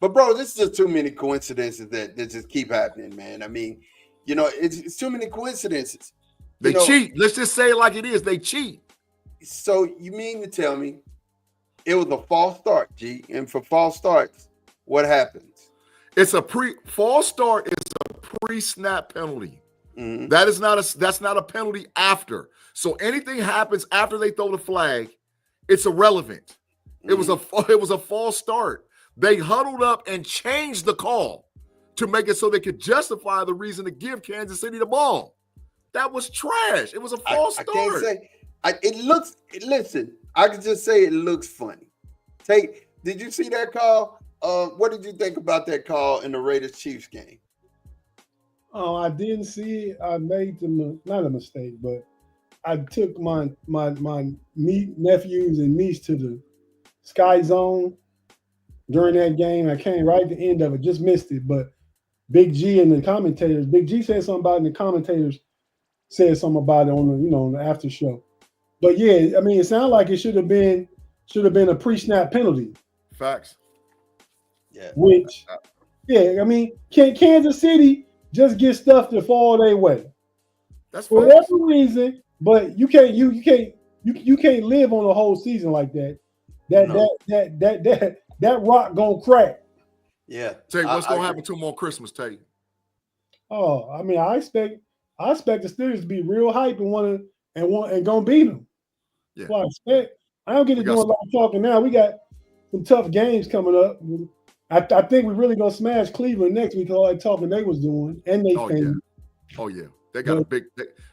But bro, this is just too many coincidences that just keep happening, man. I mean, you know, it's too many coincidences. They cheat. Let's just say it like it is. They cheat. So you mean to tell me it was a false start, G? And for false starts, what happens? It's a false start is a pre-snap penalty. Mm-hmm. That's not a penalty after. So anything happens after they throw the flag, it's irrelevant. Mm-hmm. It was a false start. They huddled up and changed the call to make it so they could justify the reason to give Kansas City the ball. That was trash. It was a false start. I can't say. Listen, I can just say it looks funny. Did you see that call? What did you think about that call in the Raiders-Chiefs game? Oh, I didn't see it. I made not a mistake, but I took my nephews and niece to the Sky Zone during that game. I came right at the end of it, just missed it. But Big G and the commentators, Big G said something about it, and the commentators said something about it on the after show. But yeah, I mean, it sounded like it should have been a pre-snap penalty. Facts. Yeah. I mean, can Kansas City just get stuff to fall their way? That's for whatever reason, but you can't live on a whole season like that. That rock gonna crack. Yeah. Tay, what's gonna happen to them on Christmas, Tay? Oh, I mean, I expect the Steelers to be real hype and gonna beat them. Yeah. Well, I expect. I don't get to doing a lot of talking now. We got some tough games coming up. I think we're really gonna smash Cleveland next week. All that talking they was doing, and they fans. Oh yeah, they got a big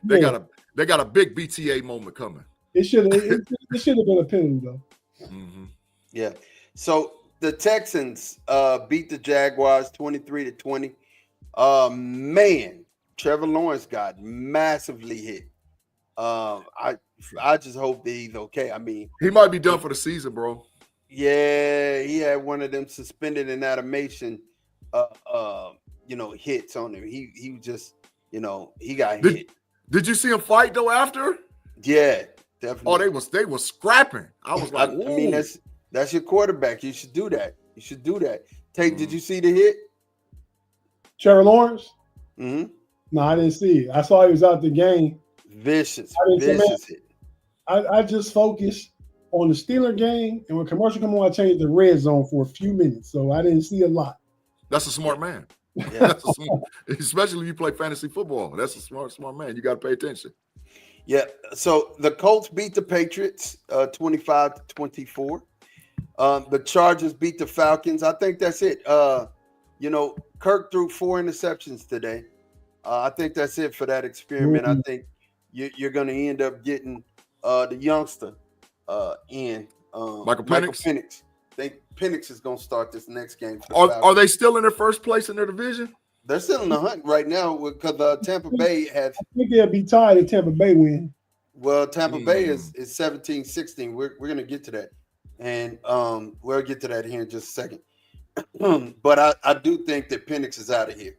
they got a big BTA moment coming. It should have been a penalty though. Mm-hmm. Yeah. So the Texans beat the Jaguars 23-20. Man, Trevor Lawrence got massively hit. I just hope that he's okay. I mean, he might be done for the season, bro. Yeah, he had one of them suspended in animation hits on him. He just, he got hit. Did you see him fight though after? Yeah, definitely. Oh, they was scrapping. I was like, I mean, that's your quarterback. You should do that. Did you see the hit? Trevor Lawrence? Mm-hmm. No, I didn't see it. I saw he was out the game. Vicious hit. I just focused on the Steeler game, and when commercial come on, I changed the red zone for a few minutes, so I didn't see a lot. That's a smart man. Yeah. Especially if you play fantasy football. That's a smart man. You got to pay attention. Yeah. So the Colts beat the Patriots 25-24. The Chargers beat the Falcons. I think that's it. Kirk threw 4 interceptions today. I think that's it for that experiment. I think you're going to end up getting the youngster in Michael Penix. I think Penix is going to start this next game. Are they still in their first place in their division? They're still in the hunt right now because Tampa Bay has. I think they'll be tied if Tampa Bay win. Well, Tampa Bay is 17-16. We're going to get to that. And we'll get to that here in just a second. But I do think that Penix is out of here.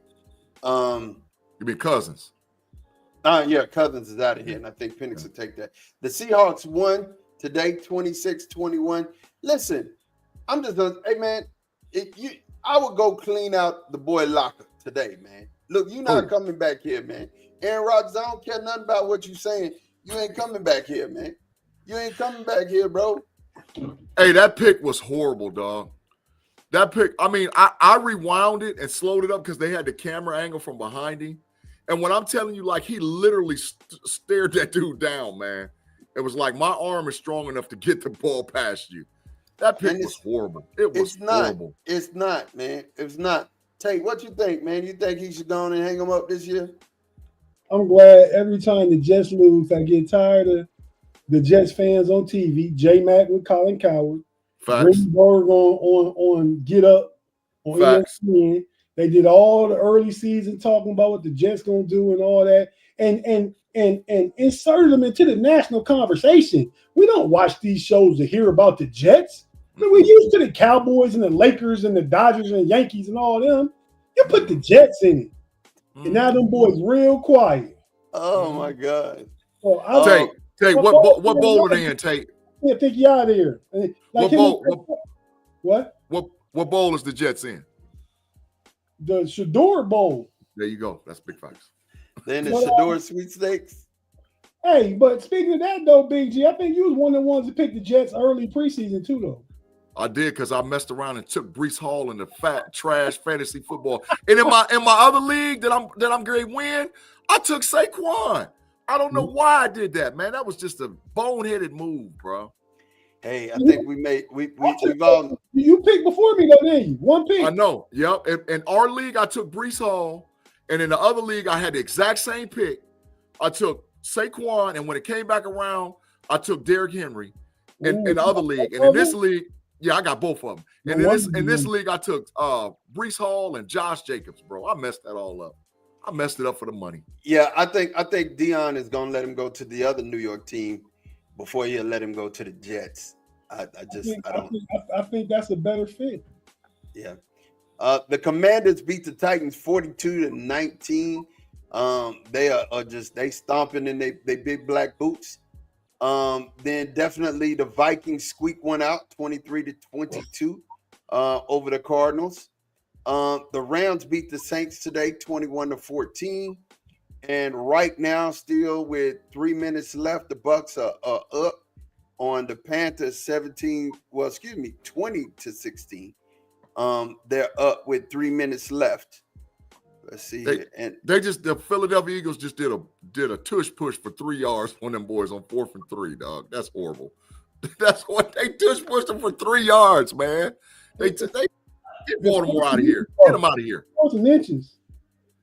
You mean Cousins? Yeah, Cousins is out of here, and I think Penix will take that. The Seahawks won today, 26-21. Listen, I'm just hey man, I would go clean out the boy locker today, man. Look, you're not coming back here, man. Aaron Rodgers, I don't care nothing about what you're saying. You ain't coming back here, man. You ain't coming back here, bro. Hey, that pick was horrible, dog. That pick, I mean, I rewound it and slowed it up because they had the camera angle from behind him. And when I'm telling you, like, he literally stared that dude down, man. It was like, my arm is strong enough to get the ball past you. That pick was horrible. It was horrible. It's not, man. It's not. Tate, what you think, man? You think he should go on and hang him up this year? I'm glad every time the Jets lose, I get tired of the Jets fans on TV. J-Mac with Colin Coward. Greenberg on Get Up on ESPN. They did all the early season talking about what the Jets gonna do and all that, and inserted them into the national conversation. We don't watch these shows to hear about the Jets. We're used to the Cowboys and the Lakers and the Dodgers and the Yankees and all them. You put the Jets in it, and now them boys real quiet. Oh my God! So Tate, what bowl are they in, Tate? Yeah, take you out of here. Like what bowl is the Jets in? The Shador Bowl. There you go. That's big facts. Then the Shador sweepstakes. Hey, but speaking of that though, Big G, I think you was one of the ones that picked the Jets early preseason too, though. I did because I messed around and took Breece Hall in the fat trash fantasy football. And in my other league that I'm going to win, I took Saquon. I don't know why I did that, man. That was just a boneheaded move, bro. Hey, I think we've all. You picked before me though, didn't you? One pick. I know. Yep. In our league, I took Breece Hall, and in the other league, I had the exact same pick. I took Saquon, and when it came back around, I took Derrick Henry. In the other league, and in this league, yeah, I got both of them. And in this league, I took Breece Hall and Josh Jacobs, bro. I messed that all up. I messed it up for the money. Yeah, I think Dion is gonna let him go to the other New York team before he'll let him go to the Jets. I think that's a better fit. Yeah. The Commanders beat the Titans 42-19. They are just stomping in they big black boots. Then definitely the Vikings squeak one out 23-22 over the Cardinals. The Rams beat the Saints today 21-14. And right now, still with 3 minutes left, the Bucks are up on the Panthers 20-16. They're up with 3 minutes left. Let's see here. And the Philadelphia Eagles just did a tush push for 3 yards on them boys on 4th and 3, dog. That's horrible. That's what they tush pushed them for 3 yards, man. They get Baltimore out of here. Get them out of here. Inches.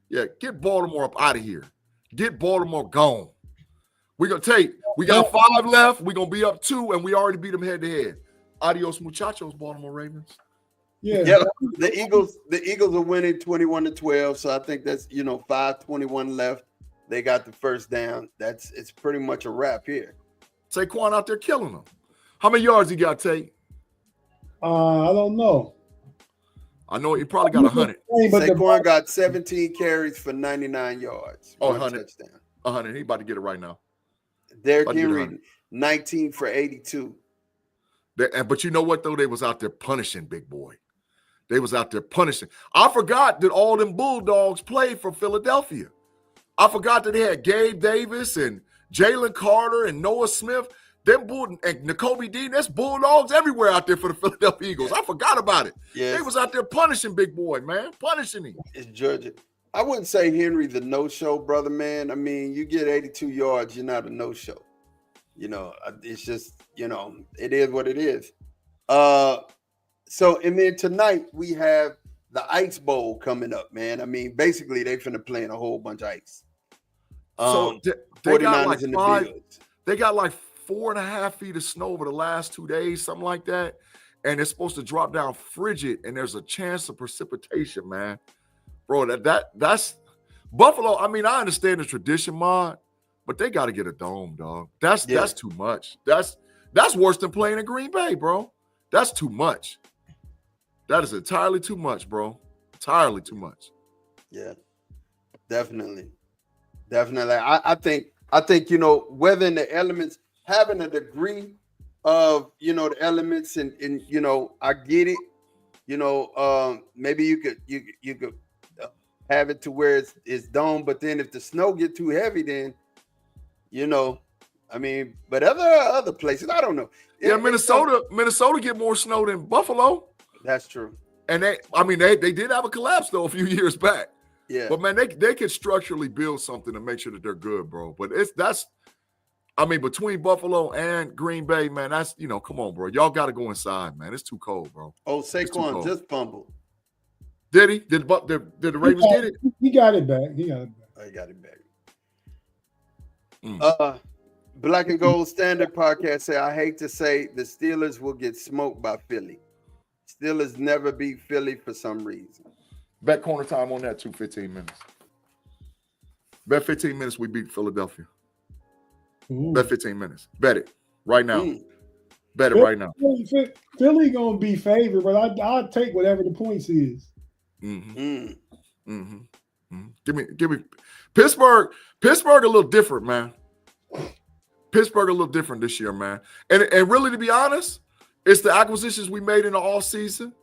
Yeah, get Baltimore up out of here. Get Baltimore gone. We got 5 left. We're gonna be up 2, and we already beat them head to head. Adios, muchachos, Baltimore Ravens. Yeah, the Eagles are winning 21-12. So I think that's 5:21 left. They got the first down. It's pretty much a wrap here. Saquon out there killing them. How many yards he got, Tate? I don't know. I know he probably got 100. Saquon got 17 carries for 99 yards. 100 touchdown. 100. He about to get it right now. Derrick Henry 19 for 82. But you know what though? They was out there punishing, big boy. They was out there punishing. I forgot that all them Bulldogs played for Philadelphia. I forgot that they had Gabe Davis and Jalen Carter and Noah Smith. Them Bull and N'Kobe Dean, there's Bulldogs everywhere out there for the Philadelphia Eagles. I forgot about it. Yes. They was out there punishing Big Boy, man. Punishing him. It's Georgia. I wouldn't say Henry the no-show, brother, man. I mean, you get 82 yards, you're not a no-show. You know, it's just, you know, it is what it is. So, and then tonight we have the Ice Bowl coming up, man. I mean, basically they finna play in a whole bunch of ice. So they 49ers got like and the five, Bills. they got like 4.5 feet of snow over the last 2 days, something like that. And it's supposed to drop down frigid, and there's a chance of precipitation, man. Bro, that's Buffalo. I mean, I understand the tradition, Mod, but they got to get a dome, dog. That's too much. That's worse than playing in Green Bay, bro. That's too much. That is entirely too much, bro. Entirely too much. Yeah, definitely. I think, you know, whether in the elements, having a degree of, you know, the elements and you know, I get it. You know, maybe you could have it to where it's dome, but then if the snow get too heavy, then, you know, I mean, but other places, I don't know. Yeah, Minnesota get more snow than Buffalo. That's true. And they did have a collapse though a few years back. Yeah. But man, they could structurally build something to make sure that they're good, bro. But between Buffalo and Green Bay, man, that's, you know, come on, bro. Y'all got to go inside, man. It's too cold, bro. Oh, Saquon just fumbled. Did he? Did the Ravens get it? He got it back. Oh, he got it back. Mm. Black and Gold Standard Podcast say, I hate to say the Steelers will get smoked by Philly. Steelers never beat Philly for some reason. Bet corner time on that too, 15 minutes. Bet 15 minutes we beat Philadelphia. Ooh. Bet 15 minutes. Bet it right now. Bet it right now. Philly gonna be favored, but I'll take whatever the points is. Give me Pittsburgh. Pittsburgh a little different, man. Pittsburgh a little different this year, man. And really, to be honest, it's the acquisitions we made in the off season.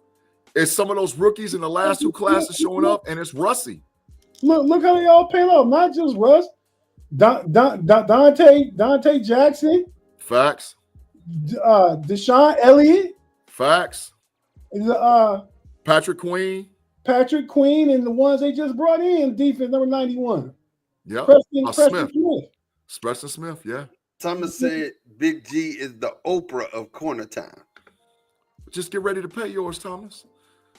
It's some of those rookies in the last two classes showing up, and it's Russie. Look how they all pan out. Not just Russ, Dante Jackson, Facts. Deshaun Elliott, Facts. Patrick Queen, and the ones they just brought in, defense number 91. Yeah, Preston Smith. Yeah. Thomas said Big G is the Oprah of corner time. Just get ready to pay yours, Thomas.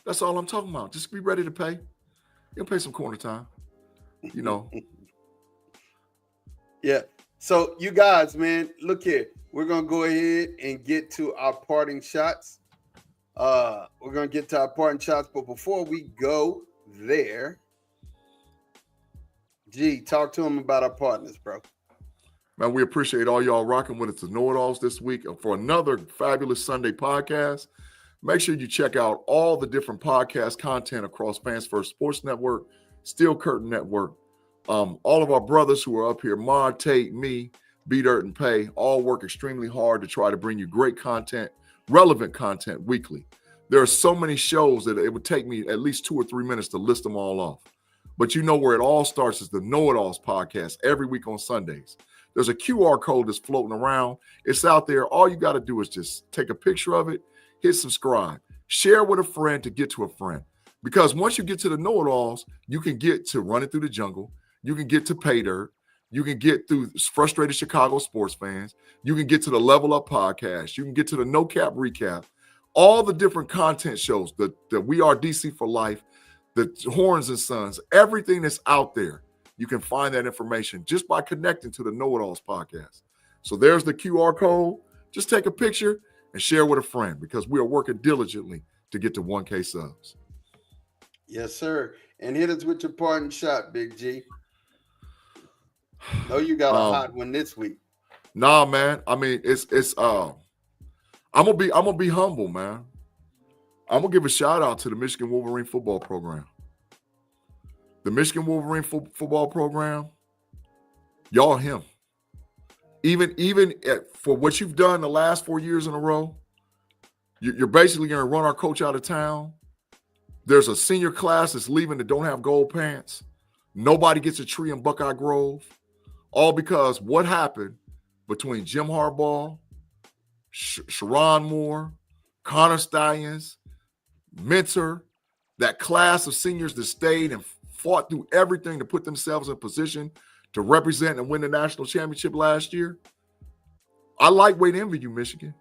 That's all I'm talking about. Just be ready to pay. You'll pay some corner time. You know. Yeah. So you guys, man, look here. We're gonna go ahead and get to our parting shots. But before we go there, G, talk to them about our partners, bro. Man, we appreciate all y'all rocking with us to KnoiAllZ this week for another fabulous Sunday podcast. Make sure you check out all the different podcast content across Fans First Sports Network, Steel Curtain Network. All of our brothers who are up here, Mod, Tate, me, B-Dirt, and Pay, all work extremely hard to try to bring you great content, relevant content weekly. There are so many shows that it would take me at least 2 or 3 minutes to list them all off. But you know where it all starts is the KnoiAllZ podcast every week on Sundays. There's a QR code that's floating around. It's out there. All you got to do is just take a picture of it, hit subscribe, share with a friend to get to a friend. Because once you get to the KnoiAllZ, you can get to Running Through the Jungle. You can get to Pay Dirt. You can get through Frustrated Chicago Sports Fans. You can get to the Level Up podcast. You can get to the No Cap Recap. All the different content shows, the We Are DC for Life, the Horns and Sons, everything that's out there. You can find that information just by connecting to the KnoiAllZ podcast. So there's the QR code. Just take a picture and share with a friend because we are working diligently to get to 1K subs. Yes, sir. And hit us with your parting shot, Big G. Know you got a hot one this week. Nah, man. I mean, it's I'm gonna be humble, man. I'm gonna give a shout out to the Michigan Wolverine football program. The Michigan Wolverine football program, y'all him. Even for what you've done the last 4 years in a row, you're basically going to run our coach out of town. There's a senior class that's leaving that don't have gold pants. Nobody gets a tree in Buckeye Grove. All because what happened between Jim Harbaugh Sharon Moore, Connor Stallions, Mentor, that class of seniors that stayed and fought through everything to put themselves in position to represent and win the national championship last year. I lightweight envy you, Michigan,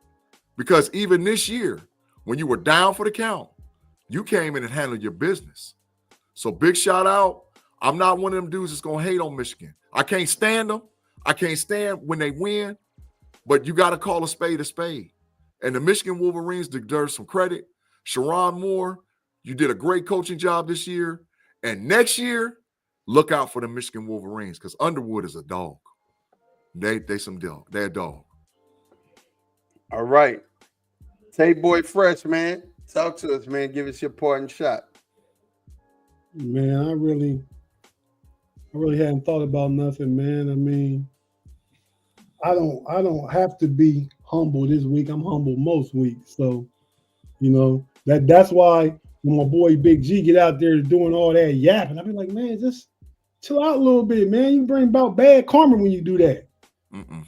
because even this year, when you were down for the count, you came in and handled your business. So big shout out. I'm not one of them dudes that's going to hate on Michigan. I can't stand them. I can't stand when they win, but you got to call a spade a spade. And the Michigan Wolverines deserve some credit. Sharon Moore, you did a great coaching job this year. And next year, look out for the Michigan Wolverines because Underwood is a dog. They some dog. They're a dog. All right. Tay Boy Fresh, man. Talk to us, man. Give us your parting shot. Man, I really hadn't thought about nothing, man. I mean, I don't have to be humble this week. I'm humble most weeks. So, that's why when my boy Big G get out there doing all that yapping, I be like, man, just chill out a little bit, man. You bring about bad karma when you do that. Mm-mm.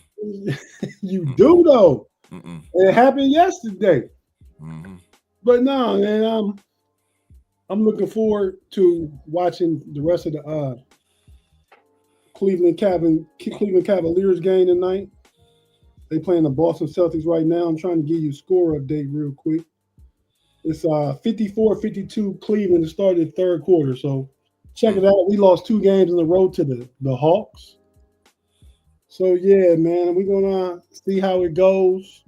You do though. Mm-mm. It happened yesterday. Mm-hmm. But no, man, I'm looking forward to watching the rest of the Cleveland Cavaliers game tonight. They playing the Boston Celtics right now. I'm trying to give you a score update real quick. It's 54-52 Cleveland to start the third quarter. So check it out. We lost 2 games in a row to the Hawks. So yeah, man, we're gonna see how it goes.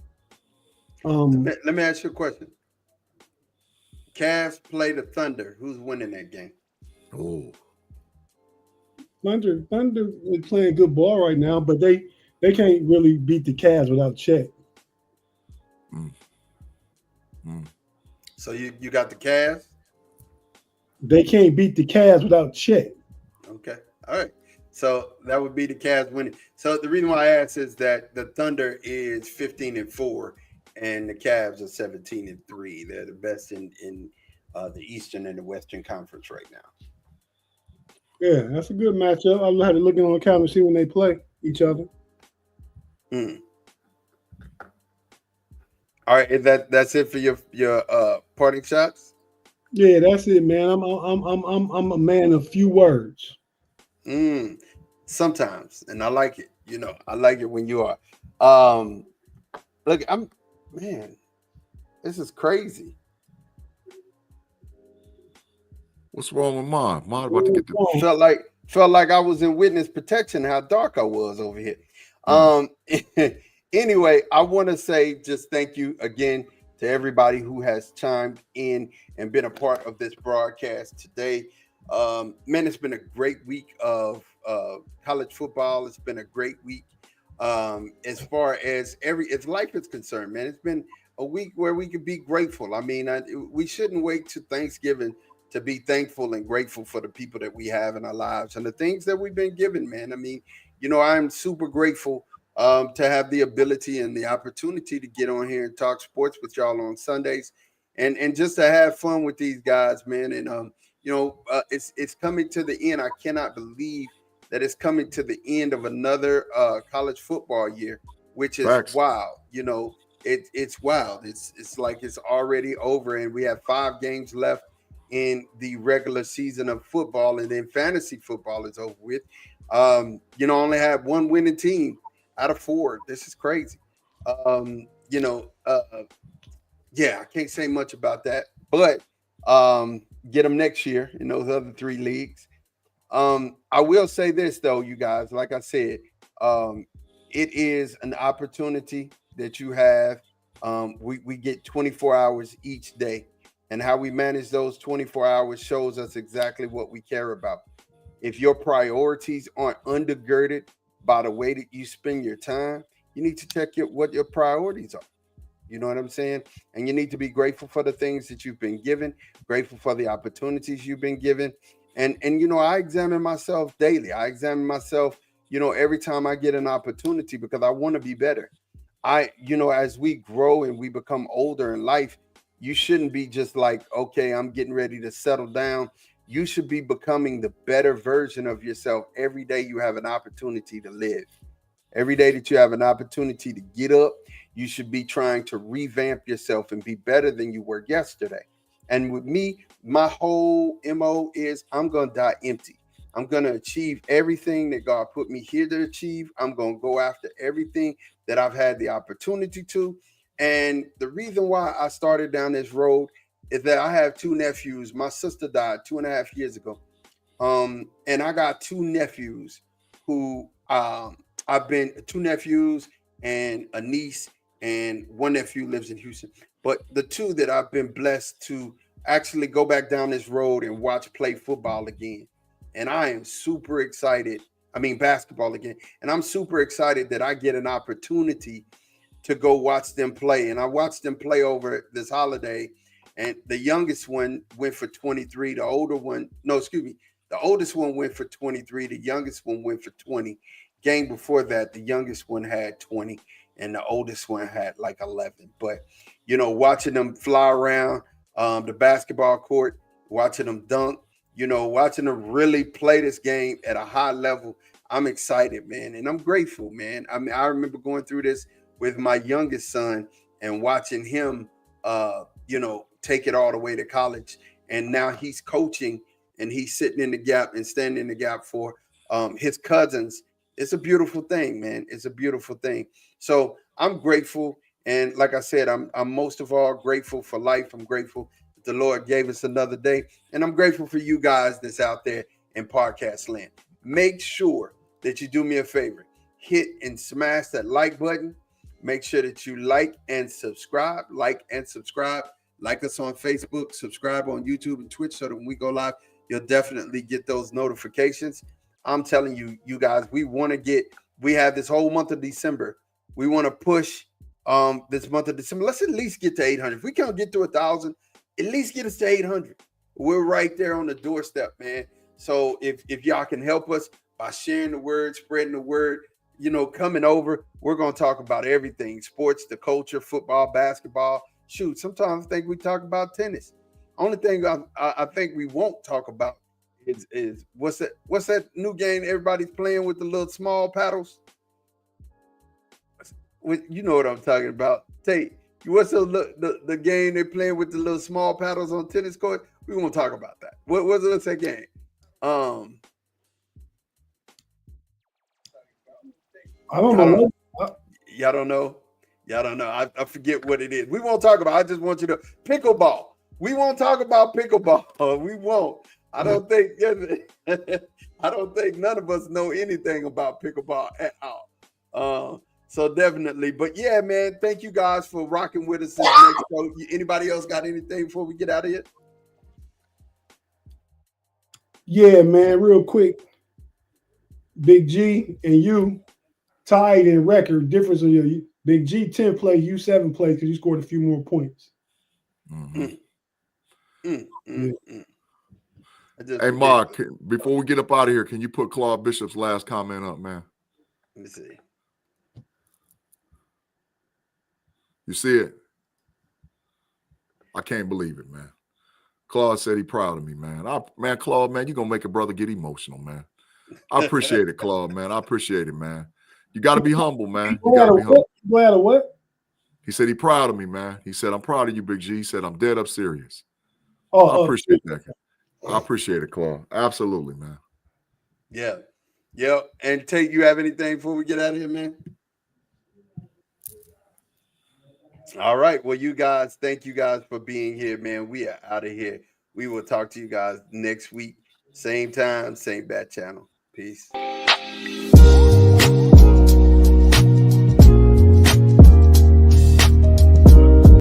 Let me ask you a question. Cavs play the Thunder. Who's winning that game? Oh, Thunder is playing good ball right now, but they can't really beat the Cavs without Chet. So you got the Cavs? They can't beat the Cavs without Chet. Okay. All right. So that would be the Cavs winning. So the reason why I asked is that the Thunder is 15-4 and the Cavs are 17-3. They're the best in the Eastern and the Western Conference right now. Yeah, that's a good matchup. I'll have to look on the calendar and see when they play each other. All right, that's it for your parting shots? Yeah, that's it, man. I'm a man of few words. Sometimes, and I like it. I like it when you are. Look, this is crazy. what's wrong with mine? Mine about to get the Felt like I was in witness protection. How dark I was over here. Anyway, I want to say just thank you again to everybody who has chimed in and been a part of this broadcast today. Man, it's been a great week of college football. It's been a great week as far as life is concerned, man. It's been a week where we can be grateful. I mean, we shouldn't wait to Thanksgiving to be thankful and grateful for the people that we have in our lives and the things that we've been given, man. I mean, I'm super grateful to have the ability and the opportunity to get on here and talk sports with y'all on Sundays and just to have fun with these guys, man. And it's coming to the end. I cannot believe that it's coming to the end of another college football year, which is wild. It's wild. It's like it's already over, and we have 5 games left in the regular season of football, and then fantasy football is over with. Only have 1 winning team out of 4. This is crazy. Yeah, I can't say much about that, but get them next year in those other 3 leagues. I will say this though, you guys, like I said, it is an opportunity that you have. We get 24 hours each day, and how we manage those 24 hours shows us exactly what we care about. If your priorities aren't undergirded by the way that you spend your time, you need to check what your priorities are. You know what I'm saying? And you need to be grateful for the things that you've been given, grateful for the opportunities you've been given. And I examine myself daily. I examine myself, every time I get an opportunity because I want to be better. As we grow and we become older in life, you shouldn't be just like, okay, I'm getting ready to settle down. You should be becoming the better version of yourself every day you have an opportunity to live. Every day that you have an opportunity to get up, you should be trying to revamp yourself and be better than you were yesterday. And with me, my whole MO is I'm going to die empty. I'm going to achieve everything that God put me here to achieve. I'm going to go after everything that I've had the opportunity to. And the reason why I started down this road is that I have two nephews. My sister died 2.5 years ago. And I got two nephews who I've been two nephews and a niece, and one nephew lives in Houston. But the two that I've been blessed to actually go back down this road and watch play football again. And I am super excited. I mean, basketball again. And I'm super excited that I get an opportunity to go watch them play. And I watched them play over this holiday. And the youngest one went for 23. The older one, no, excuse me. The oldest one went for 23. The youngest one went for 20. Game before that, the youngest one had 20 and the oldest one had like 11. But, you know, watching them fly around the basketball court, watching them dunk, you know, watching them really play this game at a high level, I'm excited, man. And I'm grateful, man. I mean, I remember going through this with my youngest son and watching him, you know, take it all the way to college. And now he's coaching and he's sitting in the gap and standing in the gap for his cousins. It's a beautiful thing, man. It's a beautiful thing. So I'm grateful. And like I said, I'm most of all grateful for life. I'm grateful that the Lord gave us another day. And I'm grateful for you guys that's out there in podcast land. Make sure that you do me a favor. Hit and smash that like button. Make sure that you like and subscribe. Like and subscribe. Like us on Facebook. Subscribe on YouTube and Twitch so that when we go live, you'll definitely get those notifications. I'm telling you, you guys, we have this whole month of December. We want to push this month of December. Let's at least get to 800. If we can't get to 1,000, at least get us to 800. We're right there on the doorstep, man. So if y'all can help us by sharing the word, spreading the word, you know, coming over, we're going to talk about everything, sports, the culture, football, basketball. Shoot, sometimes I think we talk about tennis. Only thing I think we won't talk about is what's that new game everybody's playing with the little small paddles? You know what I'm talking about. Tate, what's the game they're playing with the little small paddles on tennis court? We won't talk about that. What's that game? I don't know. Y'all don't know. Y'all don't know. I forget what it is. We won't talk about. I just want you to pickleball. We won't talk about pickleball. We won't. I don't think none of us know anything about pickleball at all. So definitely. But yeah, man, thank you guys for rocking with us this next show. Anybody else got anything before we get out of here? Yeah, man, real quick. Big G and you tied in record. Difference in your Big G 10 plays, you 7 plays because you scored a few more points. Hey, Mark, before we get up out of here, can you put Claude Bishop's last comment up, man? Let me see. You see it? I can't believe it, man. Claude said he proud of me, man. Man, Claude, man, you're going to make a brother get emotional, man. I appreciate it, Claude, man. I appreciate it, man. You got to be humble, man. You got to be humble. Glad of what? He said he proud of me, man. He said, I'm proud of you, Big G. He said, I'm dead up serious. I appreciate that. I appreciate it, Claude. Absolutely, man. Yeah. Yeah. And Tate, you have anything before we get out of here, man? All right. Well, you guys, thank you guys for being here, man. We are out of here. We will talk to you guys next week. Same time, same bat channel. Peace.